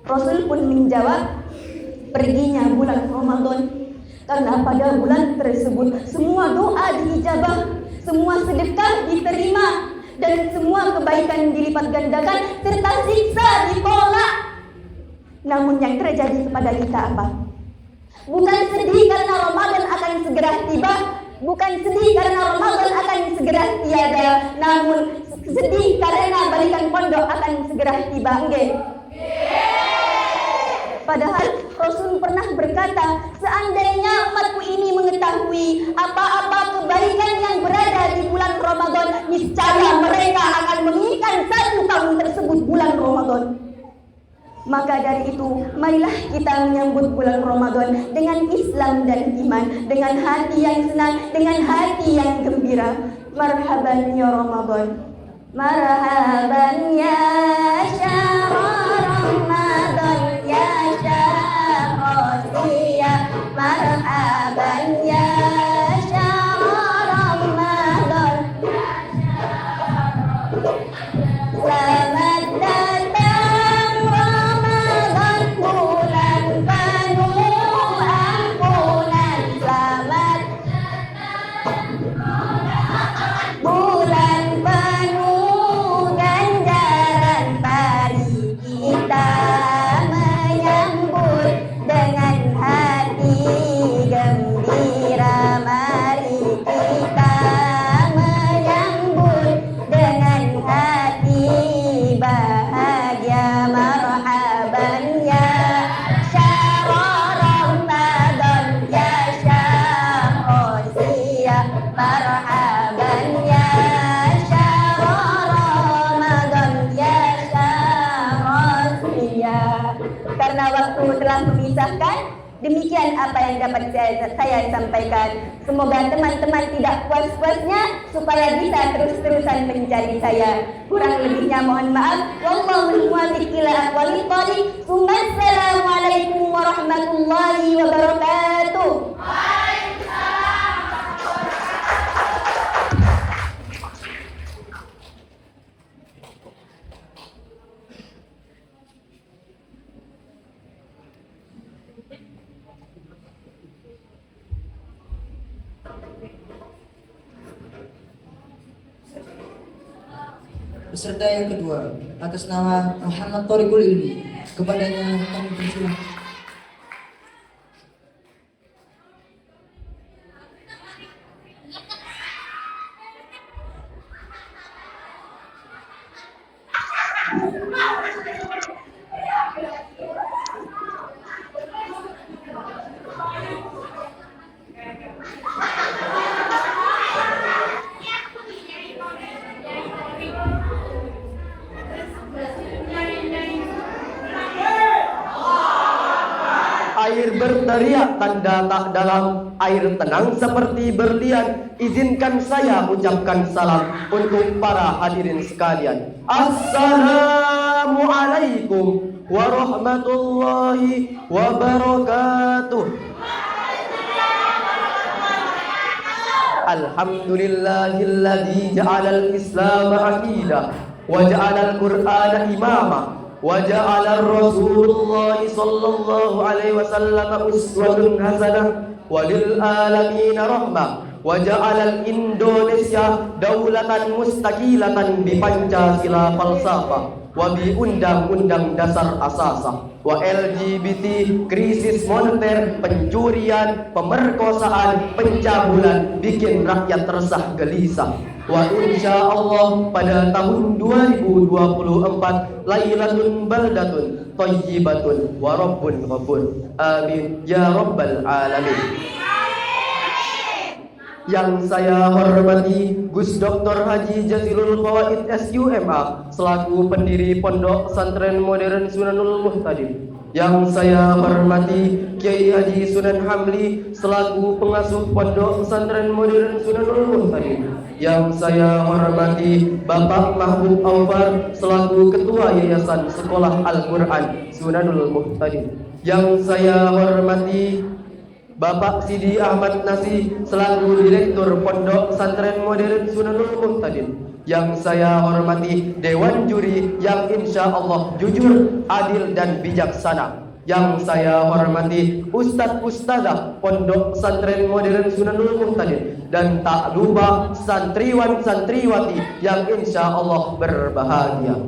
Rasul pun menjawab, perginya bulan Ramadan. Karena pada bulan tersebut semua doa diijabah, semua sedekah diterima, dan semua kebaikan dilipat gandakan serta siksa ditolak. Namun yang terjadi kepada kita apa? Bukan sedih karena Ramadan akan segera tiba, bukan sedih karena Ramadan akan segera tiada, namun sedih karena balikan pondok akan segera tiba. Nggih. Padahal Rasul pernah berkata, seandainya umatku ini mengetahui apa-apa kebaikan yang berada di bulan Ramadan, niscaya mereka akan menginginkan 1 tahun tersebut bulan Ramadan. Maka dari itu, marilah kita menyambut bulan Ramadan dengan Islam dan iman, dengan hati yang senang, dengan hati yang gembira. Marhaban ya Ramadan, marhaban ya syahr Ramadan, ya syahr Rosiyah, marhaban ya syahr Ramadan, selamat datang Ramadan, bulan penuh ampunan, selamat bulan penuh ganjaran, mari kita menyambut dengan hati gembira, mari kita menyambut dengan hati bahagia. Marhaban ya syahr Ramadan, ya syahr Rosiyah, marhaban ya syahr Ramadan, ya syahr Rosiyah. Karena waktu telah memisahkan, demikian apa yang dapat saya sampaikan. Semoga teman-teman tidak puas-puasnya supaya bisa terus-terusan mencari saya. Kurang lebihnya mohon maaf. Wallahul muwaffiq ila aqwamit thoriq. Assalamualaikum warahmatullahi wabarakatuh. Peserta yang kedua, atas nama Muhammad Thoriqul Ilmi, kepadanya kami persilakan. Air berteriak tanda tak dalam, air tenang seperti berlian. Izinkan saya ucapkan salam untuk para hadirin sekalian. Assalamualaikum warahmatullahi wabarakatuh. Alhamdulillahilladzi ja'alal Islam aqidah wa ja'alal Qur'ana imama wa ja'ala Rasulullah sallallahu alaihi wasallam uswatun hasanah wa lil alamin rahmah wa ja'ala Indonesia daulatan mustaqilatan bi Pancasila falsafah wa bi undang-undang dasar asasah wa LGBT krisis moneter, pencurian, pemerkosaan, pencabulan bikin rakyat resah gelisah. Wa insya Allah pada tahun 2024 Lailatun baldatun thayyibatun wa rabbun ghafur. Amin ya rabbal alamin. Yang saya hormati Gus Dr. Haji Jazilul Fawaid SUMA selaku pendiri Pondok Pesantren Modern Sunanul Muhtadin. Yang saya hormati Kiai Haji Sunan Hamli selaku pengasuh Pondok Pesantren Modern Sunanul Muhtadin. Yang saya hormati Bapak Mahmud Aufar selaku Ketua Yayasan Sekolah Al-Quran Sunanul Muhtadin. Yang saya hormati Bapak Sidi Ahmad Nasi selaku Direktur Pondok Pesantren Modern Sunanul Muhtadin. Yang saya hormati Dewan Juri yang insya Allah jujur, adil dan bijaksana. Yang saya hormati Ustadz Ustadzah Pondok Pesantren Modern Sunanul Muhtadin. Dan tak lupa santriwan santriwati yang insya Allah berbahagia.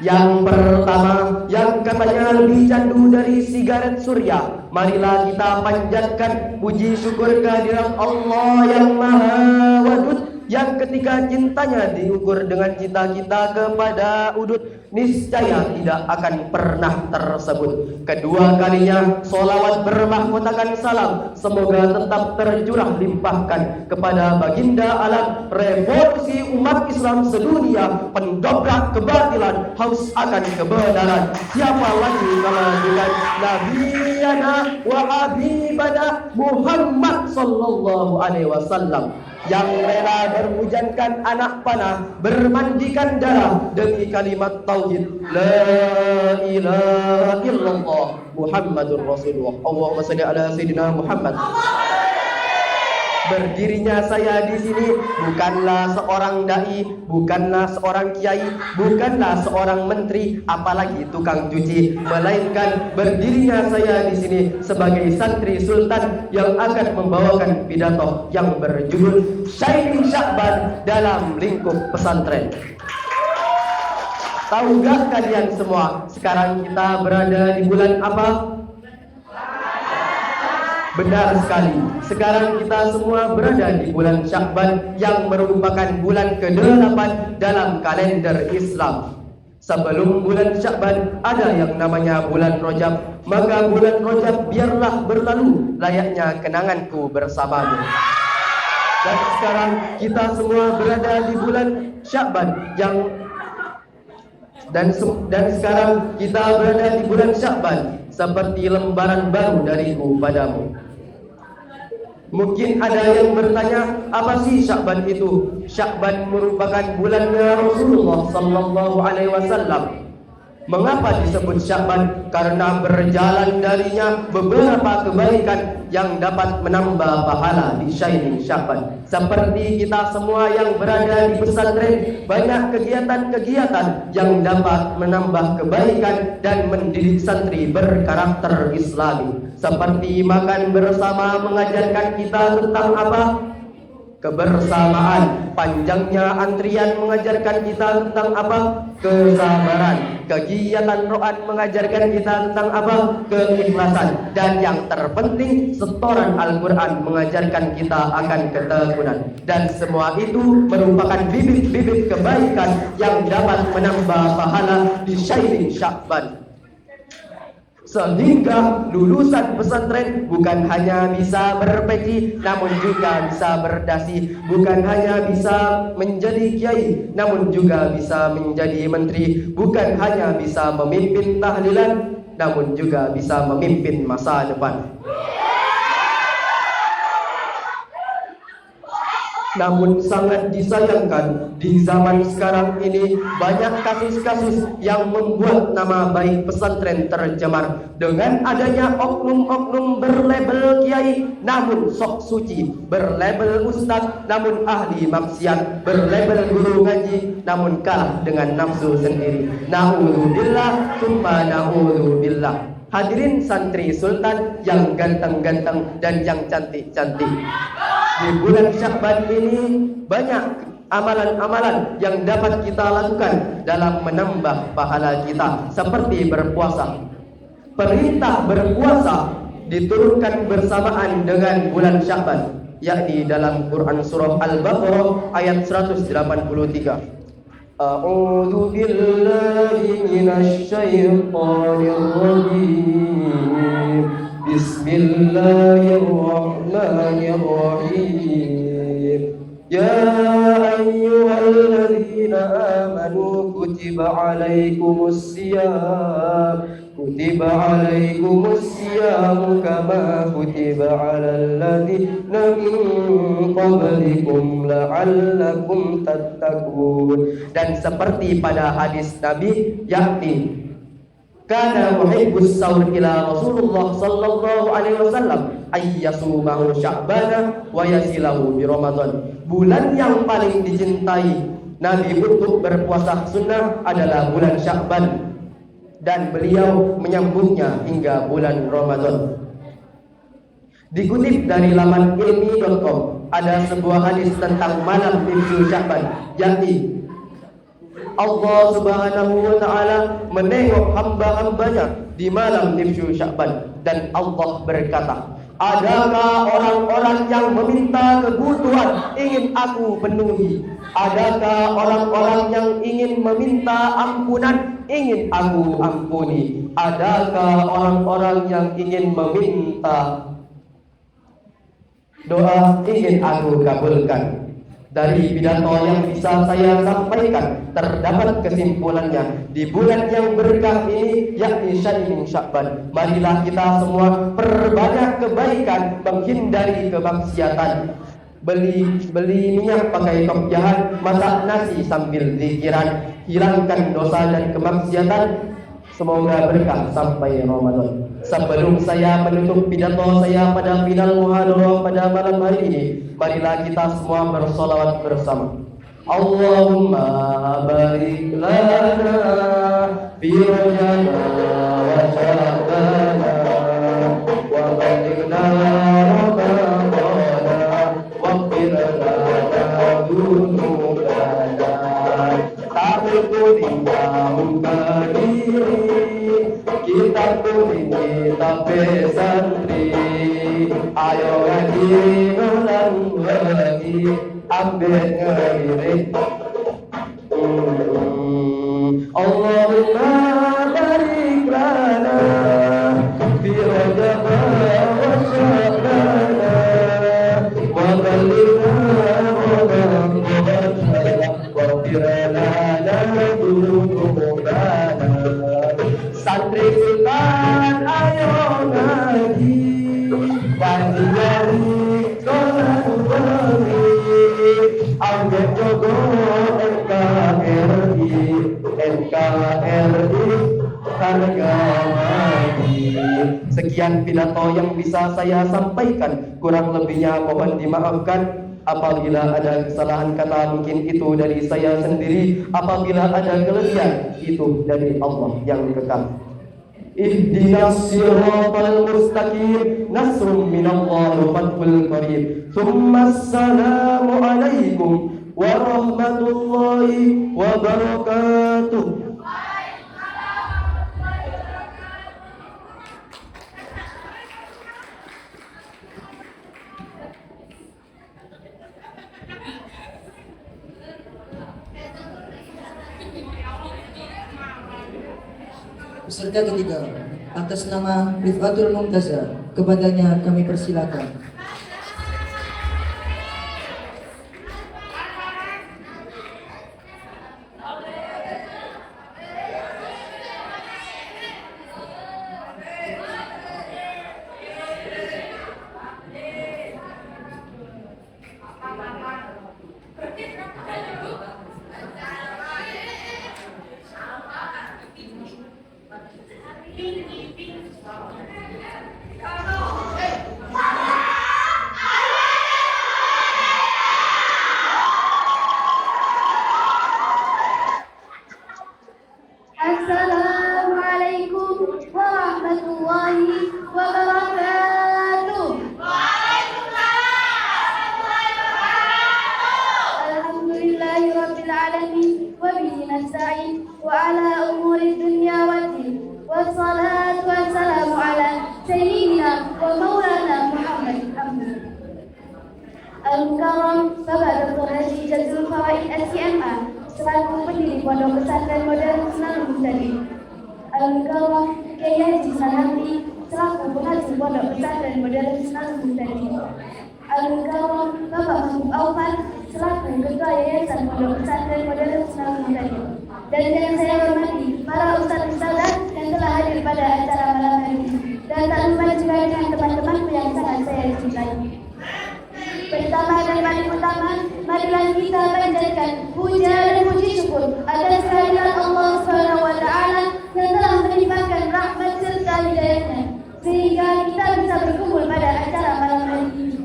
Yang pertama, yang katanya lebih candu dari sigaret surya, marilah kita panjatkan puji syukur kehadirat Allah yang Maha Wadud, yang ketika cintanya diukur dengan cita kita kepada udud, niscaya tidak akan pernah tersebut. Kedua kalinya, solawat bermahkotakan salam semoga tetap tercurah limpahkan kepada baginda alam, revolusi umat Islam sedunia, pendobrak kebatilan, haus akan kebenaran. Siapa lagi kalau bukan Nabiyana wa Habibana Muhammad sallallahu alaihi wasallam, yang rela berhujankan anak panah, bermandikan darah demi kalimat tauhid la ilaha illallah Muhammadur Rasulullah. Allahumma shalli ala sayyidina Muhammad. Berdirinya saya di sini bukanlah seorang dai, bukanlah seorang kiai, bukanlah seorang menteri, apalagi tukang cuci, melainkan berdirinya saya di sini sebagai santri sultan yang akan membawakan pidato yang berjudul Shining Sya'ban dalam lingkup pesantren. Tahukah kalian semua sekarang kita berada di bulan apa? Benar sekali, sekarang kita semua berada di bulan Sya'ban yang merupakan bulan ke-8 dalam kalender Islam. Sebelum bulan Sya'ban ada yang namanya bulan Rajab, maka bulan Rajab biarlah berlalu layaknya kenanganku bersamamu. Dan sekarang kita semua berada di bulan Sya'ban yang dan sekarang kita berada di bulan Sya'ban seperti lembaran baru dariku padamu. Mungkin ada yang bertanya, apa sih Sya'ban itu? Sya'ban merupakan bulannya Rasulullah sallallahu alaihi wasallam. Mengapa disebut Sya'ban? Karena berjalan darinya beberapa kebaikan yang dapat menambah pahala di Shining Sya'ban. Seperti kita semua yang berada di pesantren, banyak kegiatan-kegiatan yang dapat menambah kebaikan dan mendidik santri berkarakter Islami. Seperti makan bersama mengajarkan kita tentang apa? Kebersamaan. Panjangnya antrian mengajarkan kita tentang apa? Kesabaran. Kegiatan ro'an mengajarkan kita tentang apa? Keikhlasan. Dan yang terpenting, setoran Al-Quran mengajarkan kita akan ketekunan. Dan semua itu merupakan bibit-bibit kebaikan yang dapat menambah pahala di Shining Sya'ban. Sehingga lulusan pesantren bukan hanya bisa berpeci, namun juga bisa berdasi. Bukan hanya bisa menjadi kiai, namun juga bisa menjadi menteri. Bukan hanya bisa memimpin tahlilan, namun juga bisa memimpin masa depan. Namun sangat disayangkan di zaman sekarang ini banyak kasus-kasus yang membuat nama baik pesantren tercemar dengan adanya oknum-oknum berlabel kiai namun sok suci, berlabel ustaz namun ahli maksiat, berlabel guru ngaji namun kalah dengan nafsu sendiri. Na'udzubillah summa na'udzubillah. Hadirin santri sultan yang ganteng-ganteng dan yang cantik-cantik, di bulan Sya'ban ini banyak amalan-amalan yang dapat kita lakukan dalam menambah pahala kita, seperti berpuasa. Perintah berpuasa diturunkan bersamaan dengan bulan Sya'ban, yakni dalam Quran surah Al-Baqarah ayat 183. A'udzu billahi minasy syaithanir rajim. Bismillahirrahmanirrahim. Ya ayyuhalladzina amanu kutiba alaikumus siyam kama kutiba alal ladzina min qablikum la'allakum tattaqun. Dan seperti pada hadis Nabi, yakni kana muhibbus saur ila Rasulullah sallallahu alaihi wasallam ayyasumahu Sya'bana wa yasilahu bi Ramadan. Bulan yang paling dicintai Nabi untuk berpuasa sunnah adalah bulan Sya'ban, dan beliau menyambungnya hingga bulan Ramadan. Dikutip dari laman ilmi.com, ada sebuah hadis tentang malam nisfu Sya'ban, yakni Allah Subhanahu wa Ta'ala menengok hamba-hambanya di malam nisfu Sya'ban, dan Allah berkata, adakah orang-orang yang meminta kebutuhan ingin aku penuhi? Adakah orang-orang yang ingin meminta ampunan ingin aku ampuni? Adakah orang-orang yang ingin meminta doa ingin aku kabulkan? Dari pidato yang bisa saya sampaikan terdapat kesimpulannya di bulan yang berkah ini, yakni Sya'ban. Marilah kita semua perbanyak kebaikan, menghindari kemaksiatan. Beli minyak pakai kopiahan, masak nasi sambil zikiran, hilangkan dosa dan kemaksiatan. Semoga berkah sampai Ramadan. Sebelum saya menutup pidato saya pada final muhadarah pada malam hari ini, marilah kita semua bersolawat bersama. Allahumma barik lana fi rajana wa sya'bana wa balighna ramadana waghfir lana dhunubana kita kuning tapi santri, ayo ngaji ulang lagi, ambil ngelirik. Allahumma barik lana fi rajab wa sya'bana wa balighna ramadana waghfir lana dhunubana. Santri Sultan ayo ngaji, kaji sholat wali, ambil jogo NKRI harga mati. Sekian pidato yang bisa saya sampaikan, kurang lebihnya mohon dimaafkan. Apabila ada kesalahan kata mungkin itu dari saya sendiri, apabila ada kelebihan itu dari Allah yang kekal. Ihdinas siratal mustaqim, nasrun minallahi wa fathul qarib. Tsumma assalamu alaikum warahmatullahi wabarakatuh. Peserta ketiga, atas nama Rifatul Mumtaza, kepadanya kami persilakan. Assalamualaikum warahmatullahi wabarakatuh. Alhamdulillahirabbil alamin wa bihi nasta'in wa ala umuri dunya waddin. Wassalatu wassalamu ala sayyidina wa maulana Muhammad Al-Mukarram Bapak Dr. Haji Jazilul Fawaid SCMA selaku pendiri Pondok Pesantren Modern Sunan Muhtadi. Al-Mukarram Kiai Haji Sanabdi selaku pengasuh Pondok Pesantren Modern Sunan Muhtadi. Al-Mukarram Bapak Mahmud Aufan selaku Ketua Yayasan Pondok Pesantren Modern Sunan Muhtadi. Dan yang saya hormati para ustaz-ustazah yang telah hadir pada acara malam hari ini, dan tak lupa juga dengan teman-temanku yang sangat saya cintai. Pertama dan paling utama, marilah kita panjatkan puja dan puji syukur atas kehadiran Allah Subhanahu wa Ta'ala yang telah melimpahkan rahmat serta hidayahnya sehingga kita bisa berkumpul pada acara malam hari ini.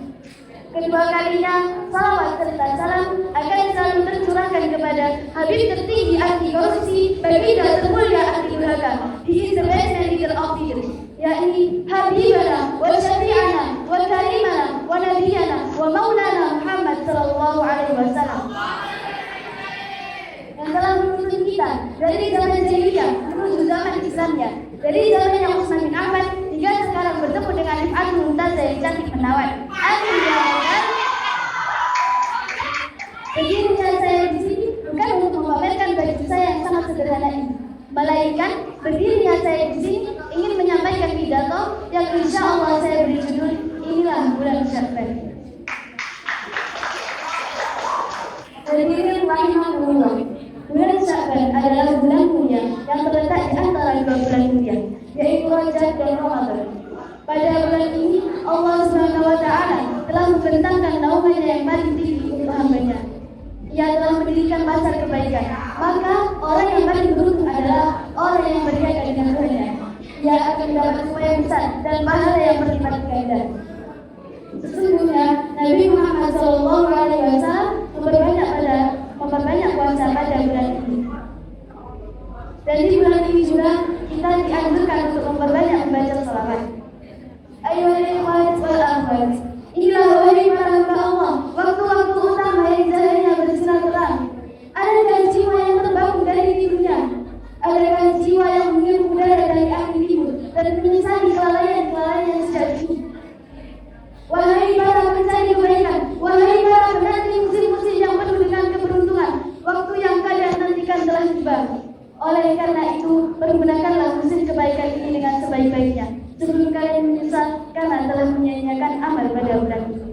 Kedua kalinya, salawat serta salam akan selalu tercurahkan kepada Habib tertinggi anti korupsi, baginda termulia anti durhaka, he is the best and leader of leaders, yakni Habibana wa Syafi'ana wa Karimana wa Nabiyana wa Maulana Muhammad sallallahu alaihi wasallam yang telah menuntun kita dari zaman jahiliyah menuju zaman Islamnya, dari zaman yang Utsman bin Affan hingga sekarang bertemu dengan Rif'atul Mumtazah yang cantik menawan. Amin ya Allah. Berdirinya saya di sini bukan untuk memamerkan baju saya yang sangat sederhana ini, melainkan berdirinya saya di sini ingin menyampaikan pidato yang insya Allah saya beri judul Inilah Bulan Sya'ban. Hadirin rahimahullah, bulan Sya'ban adalah bulan mulia yang terletak di antara dua bulan mulia, yaitu Rajab dan Ramadan. Pada bulan ini Allah Subhanahu wa taala telah membentangkan naungannya yang paling tinggi untuk hamba-Nya. Ia telah mendirikan pasar kebaikan. Maka orang yang paling beruntung adalah orang yang berniaga dengan Tuhannya. Ia akan mendapat semua yang besar dan pahala yang berlipat ganda. Sesungguhnya Nabi Muhammad SAW memperbanyak puasa pada bulan ini. Dan di bulan ini juga kita dianjurkan untuk memperbanyak membaca salawat. Ayolah ikhwan wal akhwat, inilah wahai para hamba Allah, waktu-waktu utama yang jalannya bersilaturahmi. Adakah jiwa yang terbangun dari tidurnya? Adakah jiwa yang menghirup udara dari angin timur dan menyesali kelalaian-kelalaian yang sejak dulu? Wahai para pencari kebaikan, wahai para penanti musim-musim yang penuh dengan keberuntungan, waktu yang kalian nantikan telah tiba. Oleh karena itu, pergunakanlah musim kebaikan ini dengan sebaik-baiknya, sebelum kalian menyesal karena telah menyia-nyiakan amal pada bulan ini.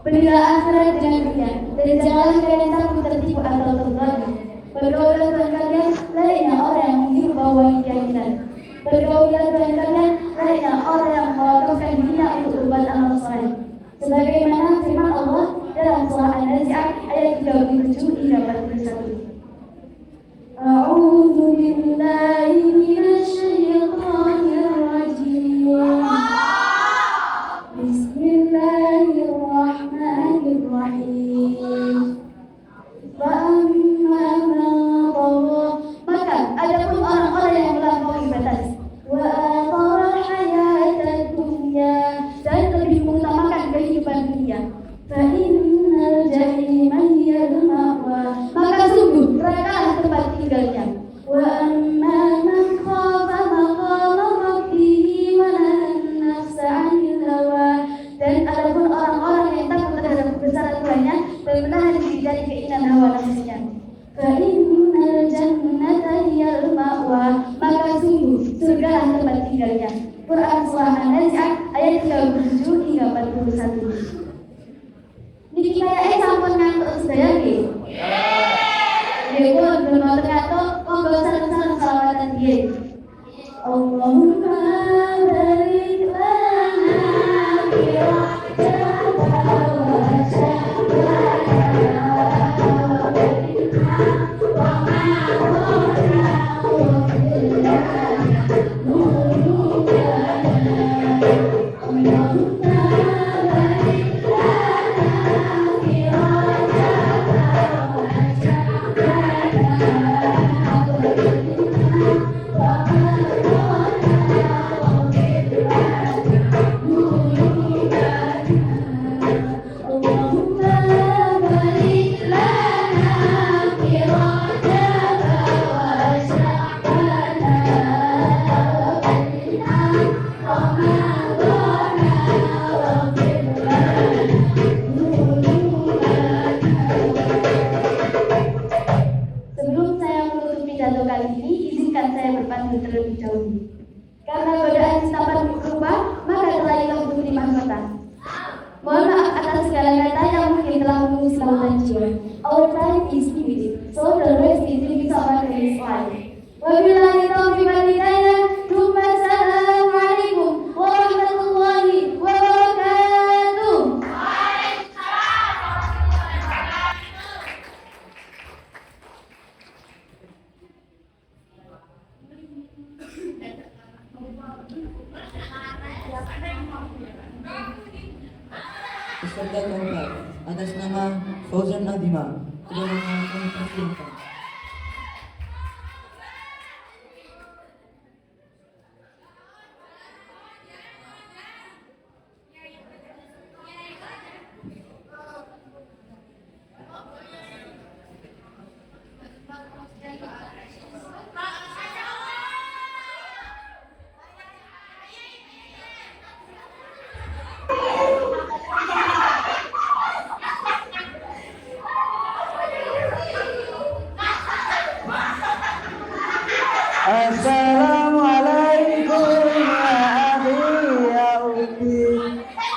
Berilah akhirat dengan dunia, dan janganlah kalian takut tertipu atau terganggu. Bergaulah dengan kalian layaknya orang yang menghirup bau wangi keyakinan. Bergaulah dengan kalian layaknya orang yang mewakafkan dirinya untuk berbuat amal saleh. Sebagaimana firman Allah dalam surah An-Nazi'at ayat 37 hingga 41. A'udzu billahi minasy syaithanir rajim. Bismillahirrahmanirrahim. Maka adapun orang-orang yang melampaui batas, wa athara hayatad dunya, dan lebih mengutamakan kehidupan dunia, fa innal jahima hiyal ma'wa, maka sungguh neraka tempat tinggalnya. Wa amma man khafa maqama rabbih wa nahan nafsa 'anil hawa, dan adapun orang-orang yang takut terhadap kebesaran Tuhannya dan menahan diri dari keinginan hawa nafsunya, fa innal jannata hiyal ma'wa, maka sungguh surga tempat tinggalnya. Quran surah An-Nazi'at ayat 37 hingga 41. Niki kaya sampun ngantuk sedaya nggih. Nggih pun belum ngantuk, monggo salam-salam selawatan nggih. Allahumma barik lana fi Rajab wa Sebelum saya menutup pidato kali ini, izinkan saya berpantun terlebih dahulu. Karena godaan setapan berubah, maka telah hilang putri mahkota. Mohon maaf atas segala kata yang mungkin telah mengusik lautan jiwa. Our time is limited, so the rest is in someone else's life. Wabillahi taufiq wal hidayah. Assalamualaikum warahmatullahi wabarakatuh. Peserta keempat atas nama Fauzan Abima sudah melakukan persilakan.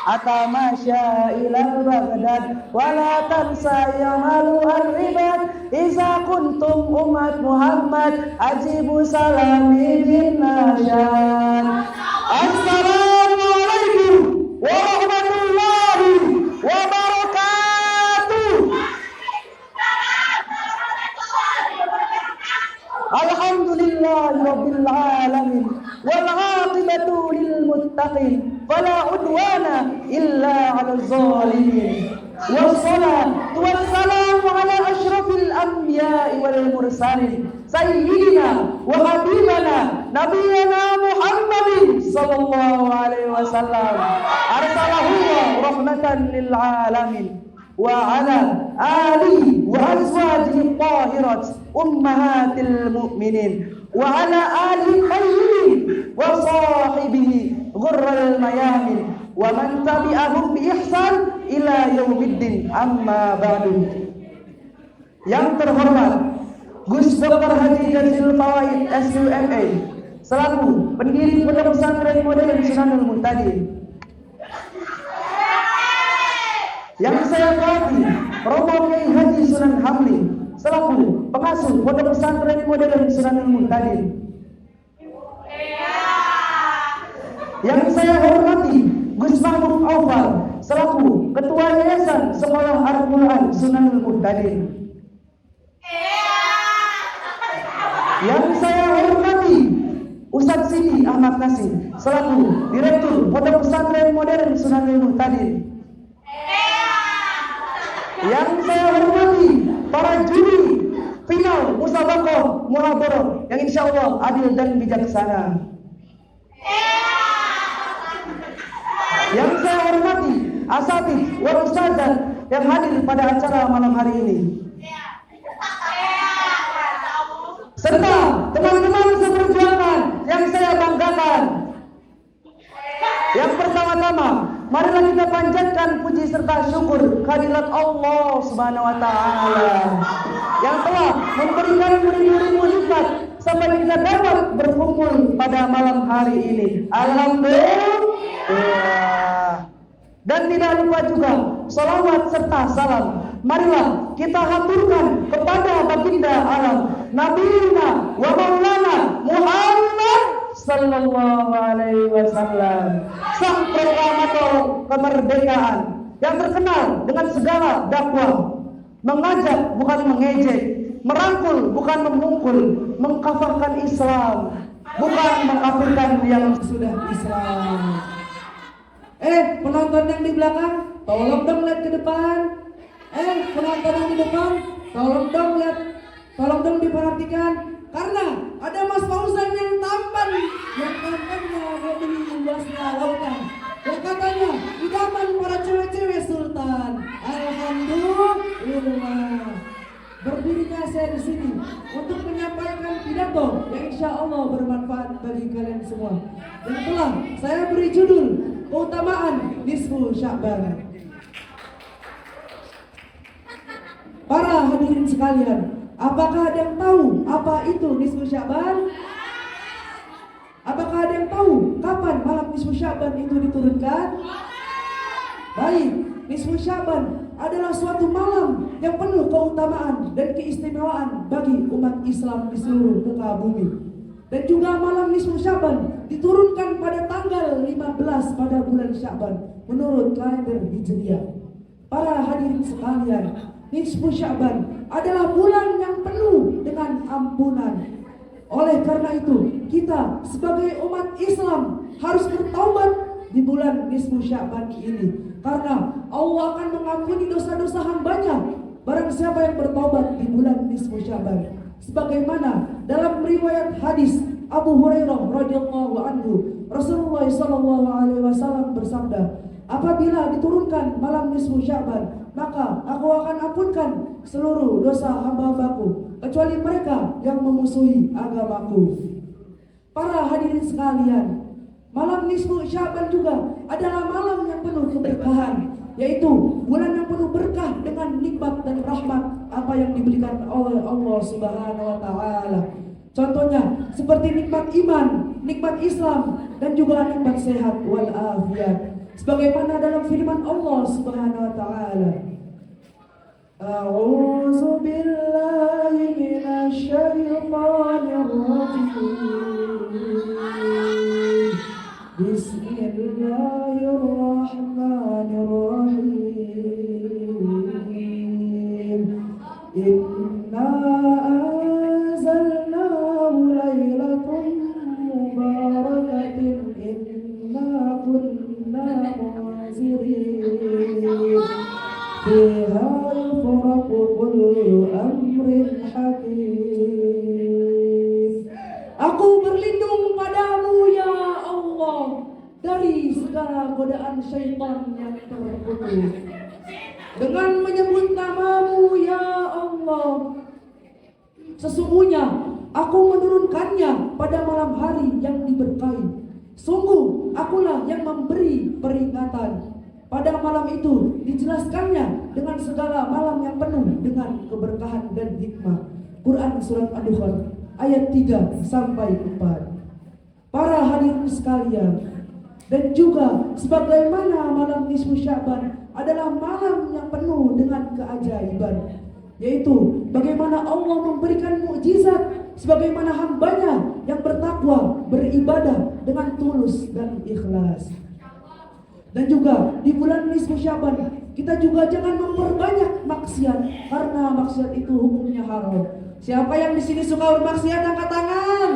atamasya ila Baghdad wala tansa yamalu ar-ribad iza kuntum umat Muhammad ajibu salami bin nasyad. Assalamualaikum warahmatullahi wabarakatuh. Alhamdulillahi rabbil alamin wal aqibatu lil muttaqin fala udwana illa 'alal zalimin. Wassalatu wassalamu ala asyrafil anbiya'i wal mursalin sayyidina wa habibana nabiyana Muhammadin sallallahu alaihi wasallam arsalahu rahmatan lil alamin wa ala alihi wa azwajihi tahirat ummahatil mu'minin wa ala alihi tayyibin wa sahibihi ghurral mayamin wa man tabi'ahum bi ihsan ila yaumiddin amma ba'du. Yang terhormat Gus Dr. Haji Jazilul Fawaid SUMA selaku pendiri Pondok Pesantren Modern Sunanul Muhtadin. Yang saya hormati Romo Kiai Haji Sunan Hamli selaku pengasuh Pondok Pesantren Modern Sunanul Muhtadin. Yang saya hormati Gus Mahmud Aufal selaku Ketua Yayasan Sekolah Al-Quran Sunanul Muhtadin. Yang saya hormati Ustadz Sidi Ahmad Nasir selaku Direktur Pondok Pesantren Modern Sunanul Muhtadin. Yang saya hormati para juri final musabaqah muhadarah yang insya Allah adil dan bijaksana. Yang saya hormati asatidz wal ustadzah yang hadir pada acara malam hari ini. Serta teman-teman seperjuangan yang saya banggakan. Yang pertama-tama, marilah kita panjatkan puji serta syukur kehadirat Allah Subhanahu wa taala yang telah memberikan beribu-ribu nikmat sampai kita dapat berkumpul pada malam hari ini. Alhamdulillah. Dan tidak lupa juga salawat serta salam marilah kita haturkan kepada baginda alam Nabiina wa Maulana Muhammad sallallahu alaihi wasallam, sang proklamator kemerdekaan yang terkenal dengan segala dakwah, mengajak bukan mengejek, merangkul bukan memukul, mengkafirkan Islam bukan mengkafirkan yang sudah Islam. Penonton yang di belakang, tolong dong lihat ke depan. Penonton yang di depan, tolong dong diperhatikan. Karena ada Mas Fauzan yang tampan, yang tampannya lebih luasnya lautan, yang katanya idaman para cewek-cewek sultan. Alhamdulillah. Berdirinya saya di sini untuk menyampaikan pidato yang insya Allah bermanfaat bagi kalian semua. Yang telah saya beri judul keutamaan nisfu Sya'ban. Para hadirin sekalian, apakah ada yang tahu apa itu nisfu Sya'ban? Apakah ada yang tahu kapan malam nisfu Sya'ban itu diturunkan? Baik, nisfu Sya'ban adalah suatu malam yang penuh keutamaan dan keistimewaan bagi umat Islam di seluruh muka bumi. Dan juga malam nisfu Sya'ban diturunkan pada tanggal 15 pada bulan Sya'ban menurut kalender Hijriah. Para hadirin sekalian, nisfu Sya'ban adalah bulan yang penuh dengan ampunan. Oleh karena itu, kita sebagai umat Islam harus bertaubat di bulan nisfu Sya'ban ini, karena Allah akan mengampuni dosa-dosa hambanya barang siapa yang bertaubat di bulan nisfu Sya'ban. Sebagaimana dalam riwayat hadis Abu Hurairah radhiyallahu anhu, Rasulullah sallallahu alaihi wasallam bersabda, apabila diturunkan malam nisfu Sya'ban, maka aku akan ampunkan seluruh dosa hamba-hambaku kecuali mereka yang memusuhi agamaku. Para hadirin sekalian, malam nisfu Sya'ban juga adalah malam yang penuh keberkahan, yaitu bulan yang penuh berkah dengan nikmat dan rahmat apa yang diberikan oleh Allah Subhanahu wa taala. Contohnya seperti nikmat iman, nikmat Islam, dan juga nikmat sehat wal afiyat. sebagaimana dalam firman Allah Subhanahu wa taala, A'udzu billahi minasy syaithanir rajim. Bismillahirrahmanirrahim. Inna anzalnahu lailatul mubarakatin inna kunna munzirin. Fiha yufraqu kullu amrin hakim. Aku berlindung padamu ya Allah dari segala godaan syaitan yang terputus. Dengan menyebut namamu ya Allah, sesungguhnya aku menurunkannya pada malam hari yang diberkahi. Sungguh akulah yang memberi peringatan. Pada malam itu dijelaskannya dengan segala malam yang penuh dengan keberkahan dan hikmah. Quran surat Ad-Dukhan ayat 3 sampai 4. Para hadirin sekalian, dan juga sebagaimana malam nisfu Sya'ban adalah malam yang penuh dengan keajaiban, yaitu bagaimana Allah memberikan mukjizat sebagaimana hambanya yang bertakwa beribadah dengan tulus dan ikhlas. Dan juga di bulan nisfu Sya'ban kita juga jangan memperbanyak maksiat, karena maksiat itu hukumnya haram. Siapa yang di sini suka bermaksiat angkat tangan.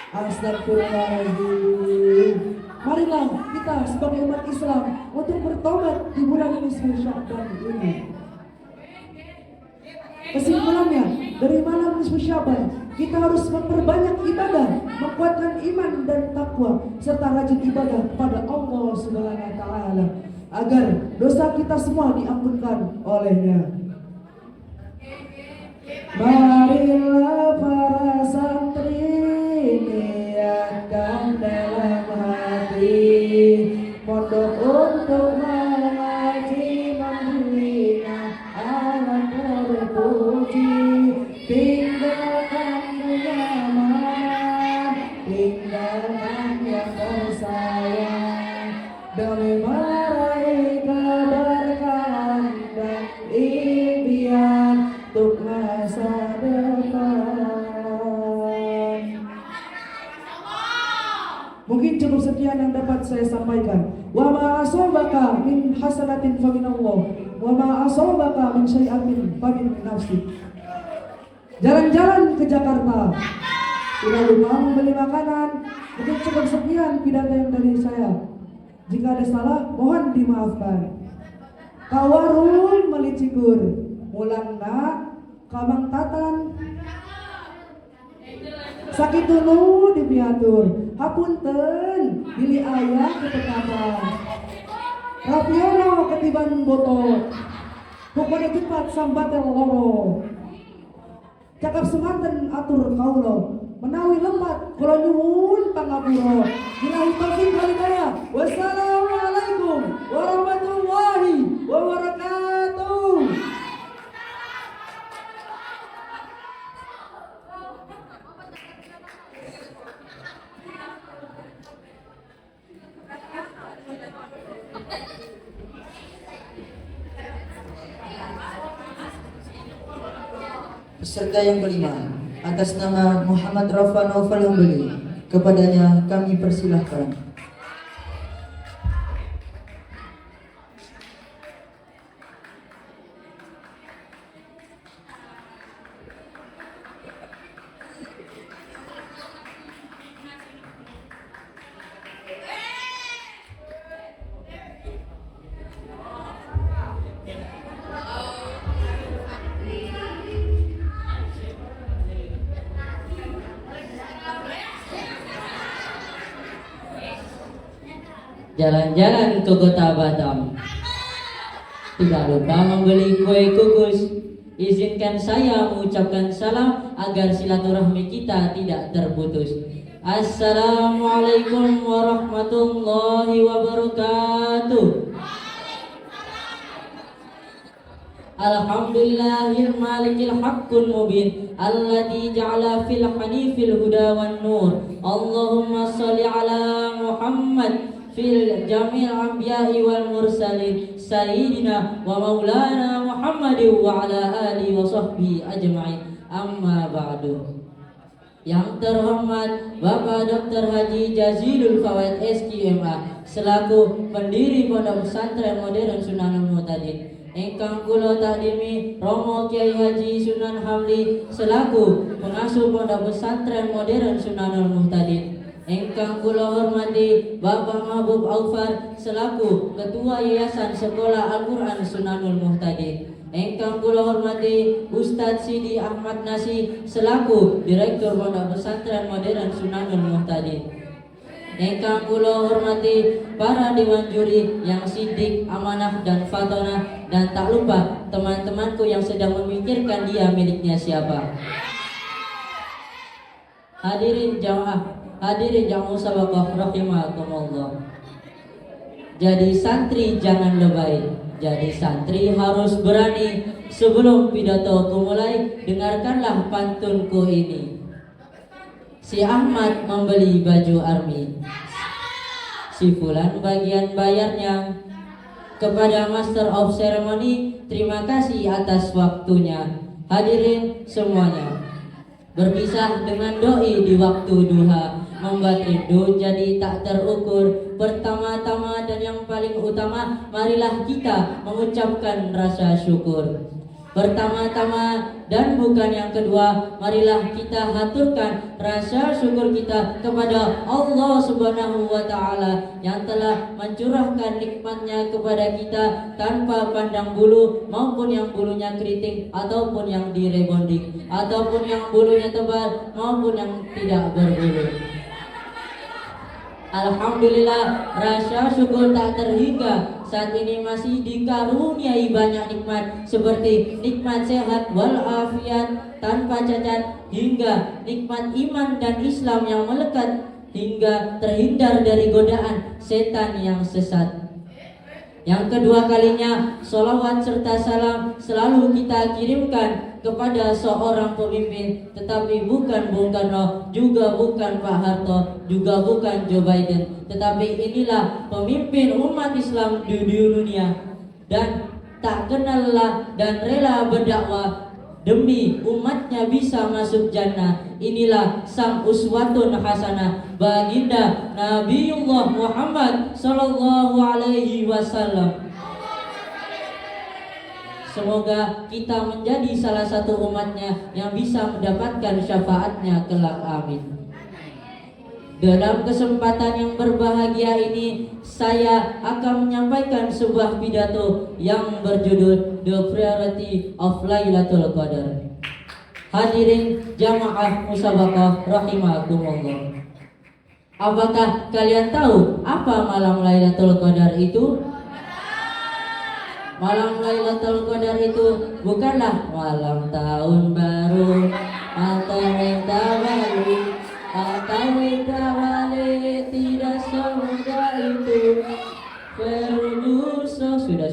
Astagfirullahaladzim. Marilah kita sebagai umat Islam untuk bertobat di bulan nisfu Sya'ban ini. Kesimpulannya, dari malam nisfu Sya'ban kita harus memperbanyak ibadah, menguatkan iman dan takwa, serta rajin ibadah kepada Allah Subhanahu wa taala agar dosa kita semua diampunkan olehnya. Marilah para santri niatkan dalam hati pondok untuk mengaji membina alam terpuji, tinggalkan kenyamanan, tinggalkan yang bersayang demi meraih keberkahan dan impian untuk masa depan. Mungkin cukup sekian yang dapat saya sampaikan. Wa ma asabaka min hasanatin fa min Allah, wa ma asabaka min syai'atin fa min nafsi. Jalan-jalan ke Jakarta, tidak lupa membeli makanan. Mungkin cukup sekian pidato yang dari saya. Jika ada salah, mohon dimaafkan. Kawarung melicikur, mulangna kamang tatan, sakit dulu dipiatur, hapunten pilih ayah ketetapan, rapiono ketiban botol, pokoknya cepat sambat yang loro, cakap semanten atur kaulo, menawi lempat kalau nyuhun pangapuro. Billahi taufiq wal hidayah. Wassalamualaikum warahmatullahi wabarakatuh. Peserta yang kelima, atas nama Muhammad Rafa Naufal Hambali, kepadanya kami persilahkan. Jalan-jalan ke kota Batam, tidak lupa membeli kue kukus. Izinkan saya mengucapkan salam agar silaturahmi kita tidak terputus. Assalamualaikum warahmatullahi wabarakatuh. Alhamdulillahil malikil haqqul mubin alladzi ja'ala fil hanifil huda wan nur. Allahumma shalli ala Muhammad fil jamil anbiya'i wal mursalin sayyidina wa maulana Muhammadin wa ala alihi wa sahbihi ajma'in. Amma ba'du. Yang terhormat Bapak Dr. Haji Jazilul Fawaid SQMA selaku pendiri Pondok Pesantren Modern Sunanul Muhtadin. Ingkang kula takdimi Romo Kiai Haji Sunan Hamli selaku pengasuh Pondok Pesantren Modern Sunanul Muhtadin. Ingkang kula hormati Bapak Mahbub Aufar selaku Ketua Yayasan Sekolah Al-Quran Sunanul Muhtadin. Ingkang kula hormati Ustadz Sidi Ahmad Nasi selaku Direktur Pondok Pesantren Modern Sunanul Muhtadin. Ingkang kula hormati para dewan juri yang sidik, amanah dan fatonah, dan tak lupa teman-temanku yang sedang memikirkan dia miliknya siapa. Hadirin jamaah musabaqah rahimakumullah. Jadi santri jangan lebay. Jadi santri harus berani. Sebelum pidato ku mulai, dengarkanlah pantunku ini. Si Ahmad membeli baju army, si Fulan bagian bayarnya. Kepada Master of Ceremony, terima kasih atas waktunya. Hadirin semuanya, berpisah dengan doi di waktu duha membuat rindu jadi tak terukur. Pertama-tama dan yang paling utama, marilah kita mengucapkan rasa syukur. Pertama-tama dan bukan yang kedua, marilah kita haturkan rasa syukur kita kepada Allah Subhanahu wa Ta'ala yang telah mencurahkan nikmatnya kepada kita tanpa pandang bulu, maupun yang bulunya keriting ataupun yang direbonding, ataupun yang bulunya tebal maupun yang tidak berbulu. Alhamdulillah, rasa syukur tak terhingga saat ini masih dikaruniai banyak nikmat seperti nikmat sehat walafiat tanpa cacat, hingga nikmat iman dan Islam yang melekat, hingga terhindar dari godaan setan yang sesat. Yang kedua kalinya, sholawat serta salam selalu kita kirimkan kepada seorang pemimpin, tetapi bukan Bung Karno, juga bukan Pak Harto, juga bukan Joe Biden, tetapi inilah pemimpin umat Islam di dunia, dan tak kenal lelah dan rela berdakwah demi umatnya bisa masuk jannah. Inilah sang uswatun hasanah, baginda Nabiullah Muhammad sallallahu alaihi wasallam. Semoga kita menjadi salah satu umatnya yang bisa mendapatkan syafaatnya kelak, amin. Dalam kesempatan yang berbahagia ini, saya akan menyampaikan sebuah pidato yang berjudul The Priority of Lailatul Qadar. Hadirin jamaah musabaqah rahimakumullah. Apakah kalian tahu apa malam Lailatul Qadar itu? Malam Lailatul Qadar itu bukanlah malam tahun baru atau minta balik atau minta balik, tidak semudah itu. Sudah.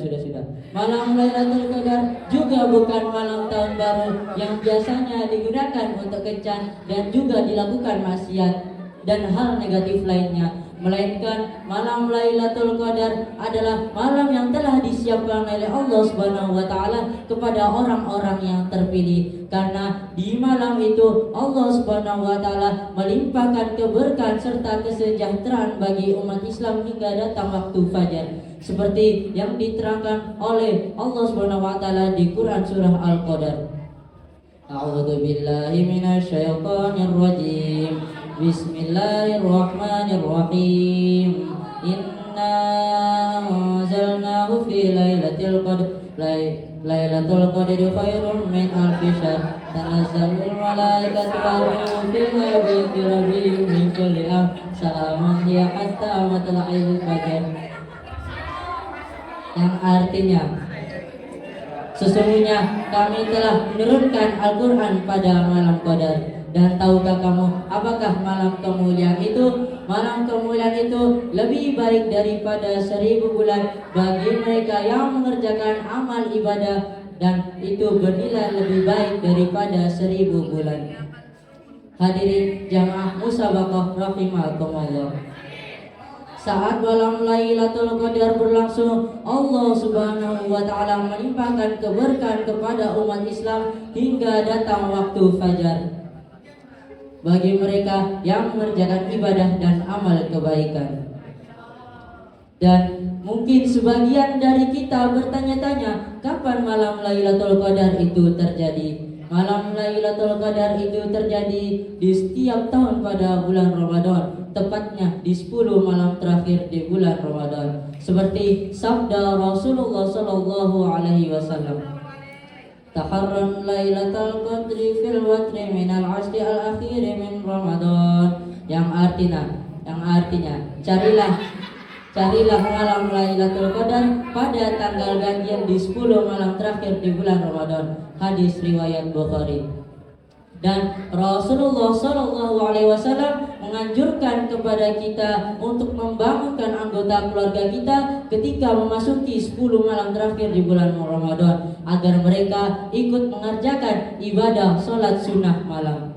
Malam Lailatul Qadar juga bukan malam tahun baru yang biasanya digunakan untuk kencan dan juga dilakukan maksiat dan hal negatif lainnya, melainkan malam Lailatul Qadar adalah malam yang telah disiapkan oleh Allah Subhanahu wa Ta'ala kepada orang-orang yang terpilih. Karena di malam itu Allah Subhanahu wa Ta'ala melimpahkan keberkahan serta kesejahteraan bagi umat Islam hingga datang waktu fajar, seperti yang diterangkan oleh Allah Subhanahu wa Ta'ala di Quran surah Al-Qadar. A'udzu billahi minasyaitonir rajim. Bismillahirrahmanirrahim. Inna anzalnahu fi lailatul qadr. Lailatul qadri khairun min alfi syahr. Tanazzalul malaikatu wa ruhu fiha bi rabbihim min kulli amr. Salamun hiya hatta matla'il fajr. Yang artinya, sesungguhnya kami telah menurunkan Al-Quran pada malam Qadar. Dan tahukah kamu apakah malam kemuliaan itu? Malam kemuliaan itu lebih baik daripada 1000 bulan bagi mereka yang mengerjakan amal ibadah, dan itu bernilai lebih baik daripada 1000 bulan. Saat malam Lailatul Qadar berlangsung, Allah Subhanahu wa taala melimpahkan keberkahan kepada umat Islam hingga datang waktu fajar. Bagi mereka yang mengerjakan ibadah dan amal kebaikan. Dan mungkin sebagian dari kita bertanya-tanya, kapan malam Lailatul Qadar itu terjadi? Malam Lailatul Qadar itu terjadi di setiap tahun pada bulan Ramadan, tepatnya di 10 malam terakhir di bulan Ramadan, seperti sabda Rasulullah sallallahu alaihi wasallam. Taharran Lailatul Qadri fil watri minal asri al-akhir min Ramadan, yang artinya carilah malam Lailatul Qadar pada tanggal ganjil di 10 malam terakhir di bulan Ramadan. Hadis riwayat Bukhari. Dan Rasulullah Shallallahu Alaihi Wasallam menganjurkan kepada kita untuk membangunkan anggota keluarga kita ketika memasuki 10 malam terakhir di bulan Ramadan agar mereka ikut mengerjakan ibadah sholat sunnah malam.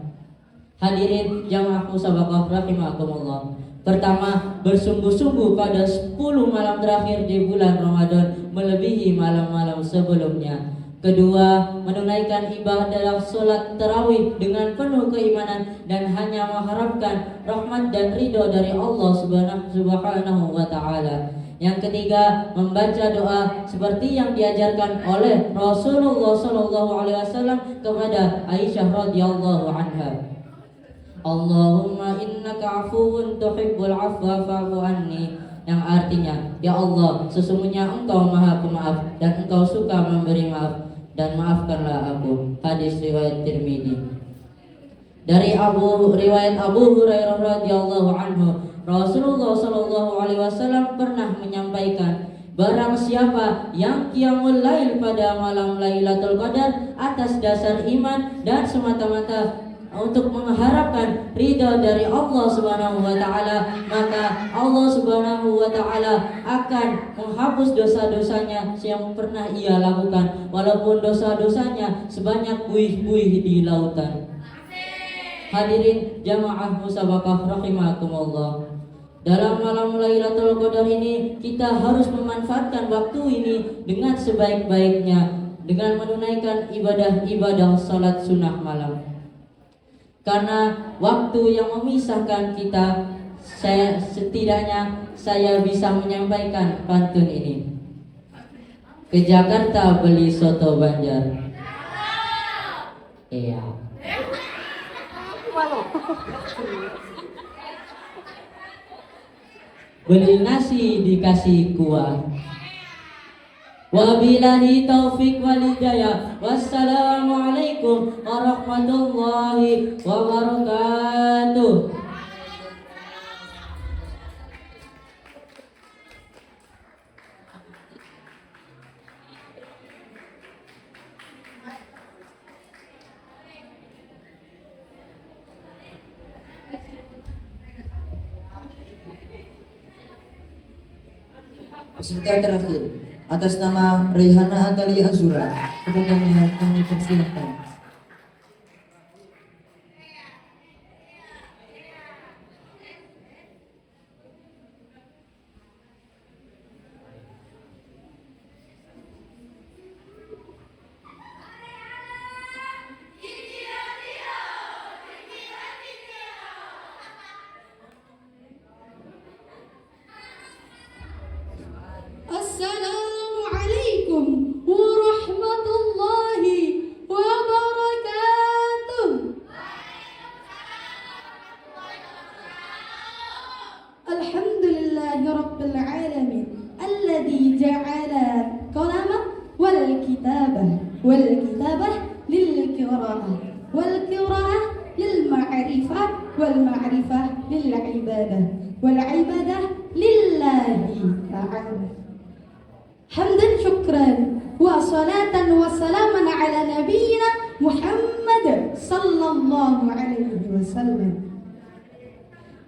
Hadirin jamaah musabaqah rahimakumullah. Pertama, bersungguh-sungguh pada 10 malam terakhir di bulan Ramadan melebihi malam-malam sebelumnya. Kedua, menunaikan ibadah sholat tarawih dengan penuh keimanan dan hanya mengharapkan rahmat dan ridho dari Allah Subhanahu wa taala. Yang ketiga, membaca doa seperti yang diajarkan oleh Rasulullah sallallahu alaihi wasallam kepada Aisyah radhiyallahu anha. Allahumma innaka afuwun tuhibbul afwa fa'fu anni, yang artinya, ya Allah, sesungguhnya Engkau Maha Pemaaf dan Engkau suka memberi maaf, dan maafkanlah aku. Hadis riwayat Tirmidzi. Dari riwayat Abu Hurairah radhiyallahu anhu, Rasulullah sallallahu alaihi wasallam pernah menyampaikan, barang siapa yang qiyamul lail pada malam Lailatul Qadar atas dasar iman dan semata-mata untuk mengharapkan ridha dari Allah Subhanahu wa taala, maka Allah Subhanahu wa taala akan menghapus dosa-dosanya yang pernah ia lakukan, walaupun dosa-dosanya sebanyak buih-buih di lautan. Hadirin jamaah musabaqah rahimakumullah. Dalam malam Lailatul Qadar ini kita harus memanfaatkan waktu ini dengan sebaik-baiknya dengan menunaikan ibadah-ibadah salat sunnah malam. Karena waktu yang memisahkan kita, setidaknya saya bisa menyampaikan pantun ini. Ke Jakarta beli soto Banjar. Iya. Beli nasi dikasih kuah. Wabillahi taufik wal hidayah. Wassalamualaikum warahmatullahi wabarakatuh. Peserta terakhir atas nama Rehana Atalia Azura, kepada kami persilahkan. Assalamualaikum warahmatullahi wabarakatuh. Alhamdulillahi rabbil alamin alladzi ja'ala qalama wal kitabah lil qiraah wal qiraah lil ma'rifah wal ma'rifah lil ibadah wal ibadah lillahi ta'ala. Hamdan syukran wa salatan wa salaman ala nabiyyina Muhammad sallallahu alaihi wasallam.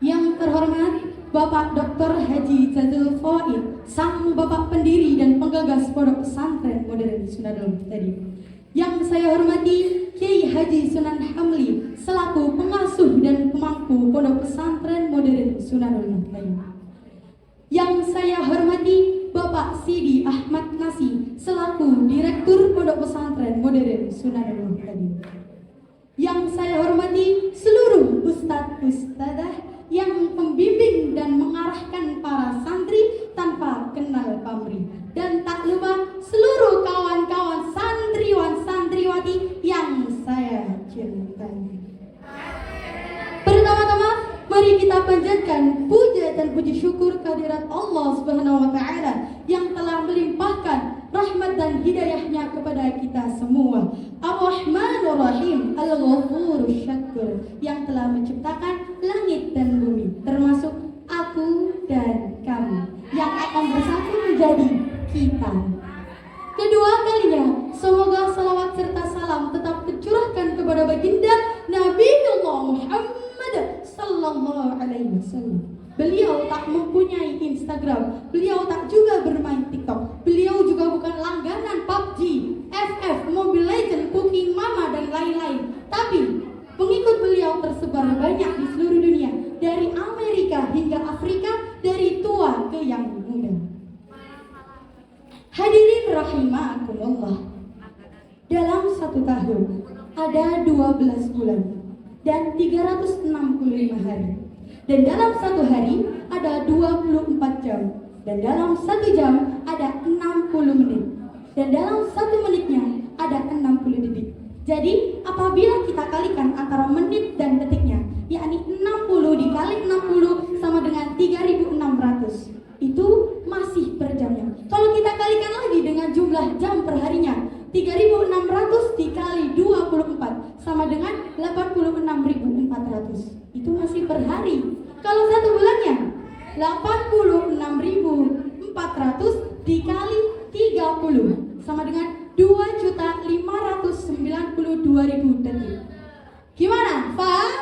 Yang terhormat Bapak Dr. Haji Jazil Faid, sang Bapak pendiri dan penggagas Pondok Pesantren Modern Sunanul Muhtadi. Yang saya hormati Kiai Haji Sunan Hamli selaku pengasuh dan pemangku Pondok Pesantren Modern Sunanul Muhtadi. Yang saya hormati Bapak Sidi Ahmad Nasi selaku Direktur Pondok Pesantren Modern Sunanul Muhtadin. Yang saya hormati seluruh ustadz-ustadzah yang membimbing dan mengarahkan para santri tanpa kenal pamrih. Dan tak lupa seluruh kawan-kawan santriwan-santriwati yang saya cintai. Pertama-tama, mari kita panjatkan puja dan puji syukur kehadirat Allah Subhanahu wa taala yang telah melimpahkan rahmat dan hidayahnya kepada kita semua. Ar-Rahmanur Rahim, Al-Ghafurur Syakur, yang telah menciptakan langit dan bumi, termasuk aku dan kamu yang akan bersatu menjadi kita. Kedua kalinya, semoga salawat serta salam tetap tercurahkan kepada baginda Nabiullah Muhammad sallallahu alaihi wasallam. Beliau tak mempunyai Instagram, beliau tak juga bermain TikTok, beliau juga bukan langganan PUBG, FF, Mobile Legends, Cooking Mama dan lain-lain. Tapi pengikut beliau tersebar banyak di seluruh dunia, dari Amerika hingga Afrika, dari tua ke yang muda. Hadirin rahimakumullah. Dalam 1 tahun ada 12 bulan dan 365 hari. Dan dalam 1 hari ada 24 jam. Dan dalam 1 jam ada 60 menit. Dan dalam 1 menitnya ada 60 detik. Jadi apabila kita kalikan antara menit dan detiknya, yakni 60 dikali 60 sama dengan 3.600, itu masih per jamnya. Kalau kita kalikan lagi dengan jumlah jam per harinya, 3.600 dikali 24 sama dengan 86.400. Itu masih per hari. Kalau 1 bulannya, 86.400 dikali 30 sama dengan 2.592.000 detik. Gimana? Paham?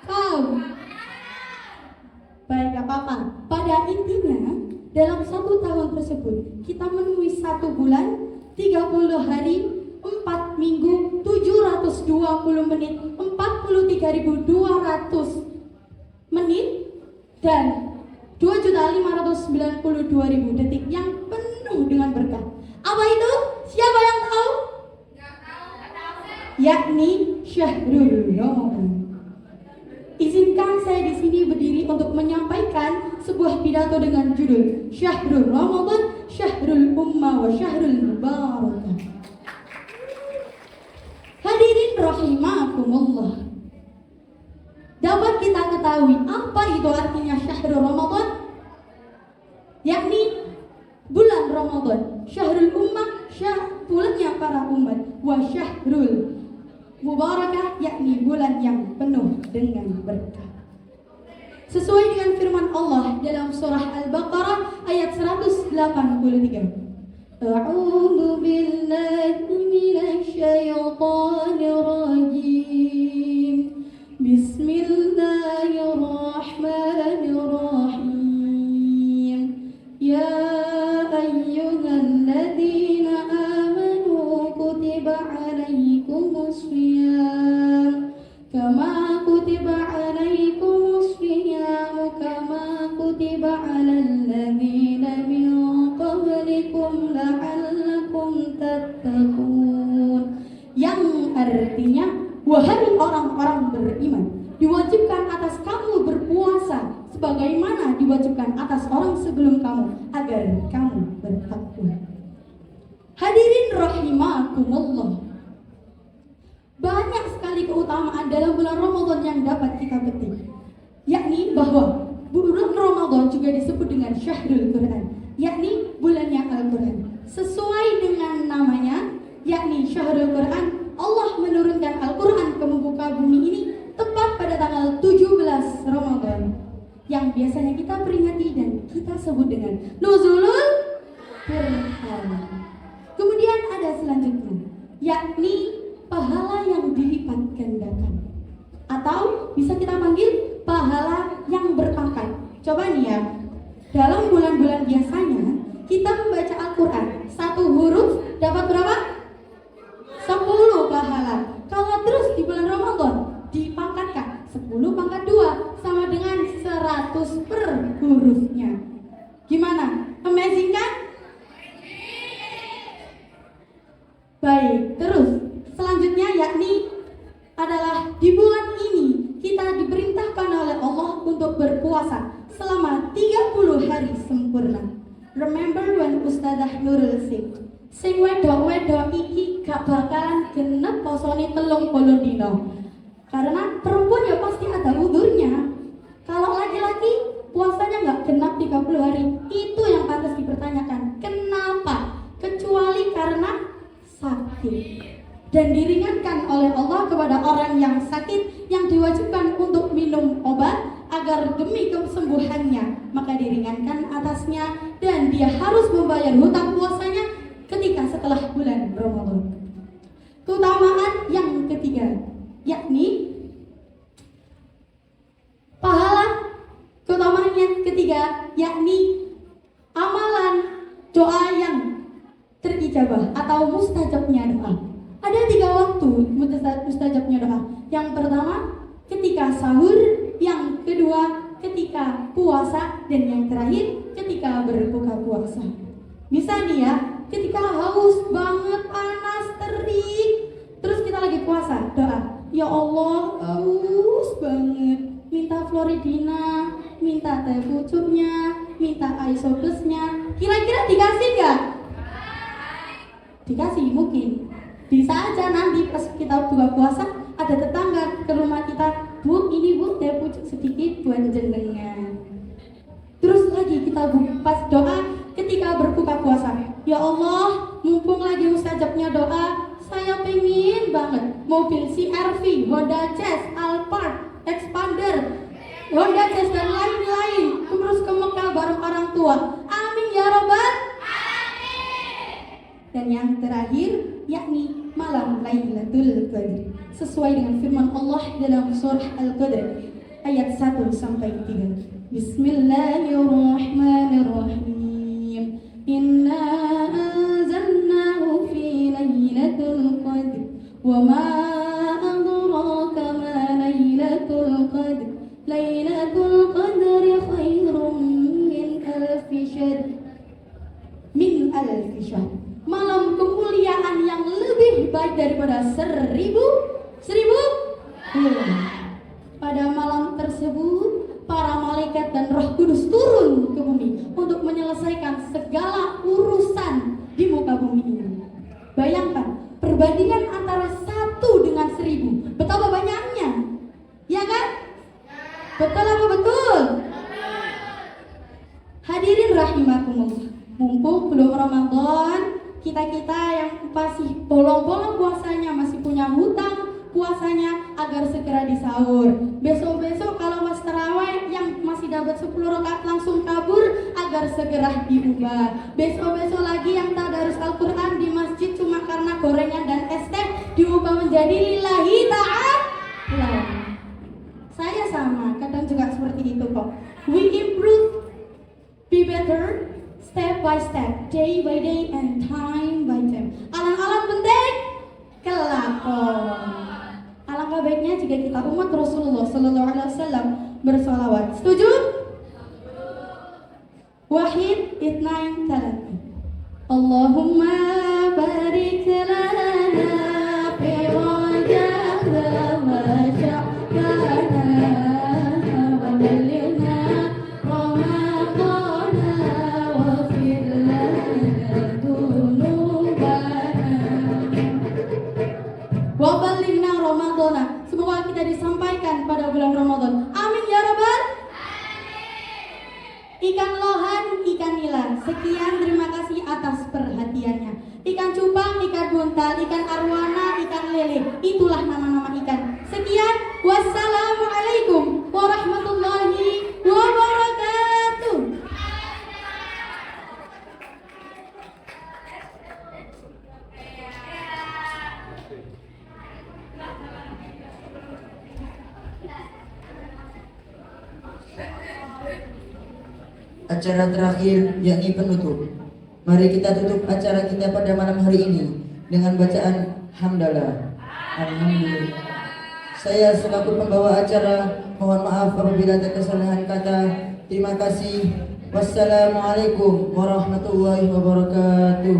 Paham? Baik, gak apa-apa. Pada intinya, dalam 1 tahun tersebut, kita menemui 1 bulan, 30 hari, 4 minggu, 720 menit, 43.200 menit, dan 2.592.000 detik yang penuh dengan berkah. Apa itu? Siapa yang tahu? Yakni Syahrul Ramadan. Izinkan saya di sini berdiri untuk menyampaikan sebuah pidato dengan judul Syahrul Ramadan, Syahrul Ummah wa Syahrul Mubarakah. Hadirin rahimakumullah. Dapat kita ketahui apa itu artinya Syahrul Ramadan? Yakni bulan Ramadan. Syahrul Ummah, bulannya para umat. Wa Syahrul Mubarakah, yakni bulan yang penuh dengan berkah. Sesuai dengan firman Allah dalam surah Al-Baqarah ayat 183. A'udzu billahi minasy syaithanir rajim. Bismillahirrahmanirrahim. Ya ayyuhalladzina amanu kutiba alaikumus shiyam kama kutiba alaikumus shiyam kama kutiba alal ladzina min qablikum la'allakum tattaqun. Yang artinya, wahai orang-orang beriman, diwajibkan atas kamu berpuasa sebagaimana diwajibkan atas orang sebelum kamu agar kamu bertakwa. Hadirin rahimakumullah. Banyak sekali keutamaan dalam bulan Ramadan yang dapat kita petik, yakni bahwa bulan Ramadan juga disebut dengan Syahrul Quran, yakni bulannya Al-Quran. Sesuai dengan namanya, yakni Syahrul Quran, Allah menurunkan Al-Quran ke muka bumi ini tepat pada tanggal 17 Ramadan, yang biasanya kita peringati dan kita sebut dengan Nuzulul Quran. Kemudian ada selanjutnya, yakni pahala yang dilipat gandakan, atau bisa kita panggil pahala yang berpangkat. Coba nih ya, dalam bulan-bulan biasanya kita membaca Al-Quran, 1 huruf dapat berapa? 10 pahala. Kalau terus di bulan Ramadan dipangkatkan 10 pangkat 2 sama dengan 100 per hari sempurna. Remember when Ustadzah Nurul sing wedok-wedok iki gak bakalan genep posone 30 dino. Karena perempuan ya pasti ada udurnya. Kalau laki-laki puasanya nggak genap 30 hari, itu yang pantas dipertanyakan. Kenapa? Kecuali karena sakit. Dan diringankan oleh Allah kepada orang yang sakit yang diwajibkan untuk minum obat agar demi kesembuhannya, maka diringankan atasnya dan dia harus membayar hutang puasanya ketika setelah bulan Ramadan. Keutamaan yang ketiga, yakni pahala. Keutamaan yang ketiga yakni amalan doa yang terijabah atau mustajabnya doa. Ada 3 waktu mustajabnya doa. Yang pertama ketika sahur, yang kedua ketika puasa, dan yang terakhir ketika berbuka puasa. Misalnya ya, ketika haus banget, panas, terik, terus kita lagi puasa, doa, ya Allah haus banget, minta Floridina, minta teh pucuknya, minta isobesnya. Kira-kira dikasih nggak? Dikasih mungkin. Bisa aja nanti pas kita buka puasa ada tetangga ke rumah kita, Bu, ini Bu teh pucuk sedikit buat jenengan. Terus lagi kita pas doa ketika berbuka puasa, ya Allah, mumpung lagi mustajabnya doa, saya pengen banget mobil CR-V, Honda Jazz, Alphard, Expander, Honda Jazz dan lain-lain, terus ke Mekah bareng orang tua. Amin ya robbal alamin. Dan yang terakhir yakni malam Lailatul Qadar, sesuai dengan firman Allah dalam surah Al-Qadr ayat 1 sampai 3. Bismillahirrahmanirrahim. Inna anzalnahu fi Lailatul Qadr wa ma adraka ma Lailatul Qadr. Lailatul Qadri khairum min alfi syahr. Min alfi syahr. Malam kemuliaan yang lebih baik daripada 1000 bulan. Pada malam tersebut para malaikat dan Roh Kudus turun ke bumi untuk menyelesaikan segala urusan di muka bumi ini. Bayangkan perbandingan antara 1 dengan 1000, betapa banyaknya, ya kan? Betul apa betul? Hadirin rahimakumullah, mumpung belum Ramadan, kita-kita yang masih bolong-bolong puasanya, masih punya hutang puasanya, agar segera disahur. Besok-besok kalau pas tarawih yang masih dapat 10 rakaat langsung kabur, agar segera diubah. Besok-besok lagi yang tadarus Al-Quran di masjid cuma karena gorengan dan es teh, diubah menjadi lillahi ta'ala. Saya sama, kadang juga seperti itu kok. We improve, be better, step by step, day by day, and time by time. Alang-alang penting, kelakon. Alangkah baiknya jika kita umat Rasulullah Sallallahu Alaihi Wasallam bersolawat. Setuju? Wahid, itnain, talat. Allahumma barik lana fi Rajab wa Sya'ban wa balighna Ramadan wa fir lana dunubana wa balighna Ramadan. Semoga kita disampaikan pada bulan Ramadan. Amin ya rabbal alamin. Ikan lohan, ikan nila. Sekian, terima kasih atas perhatiannya. Ikan cupang, ikan buntal, ikan arwana, ikan lele. Itulah nama-nama ikan. Sekian, wassalamualaikum warahmatullahi wabarakatuh. Acara terakhir yakni penutup. Mari kita tutup acara kita pada malam hari ini dengan bacaan hamdalah. Alhamdulillah. Saya selaku pembawa acara mohon maaf apabila ada kesalahan kata. Terima kasih. Wassalamualaikum warahmatullahi wabarakatuh.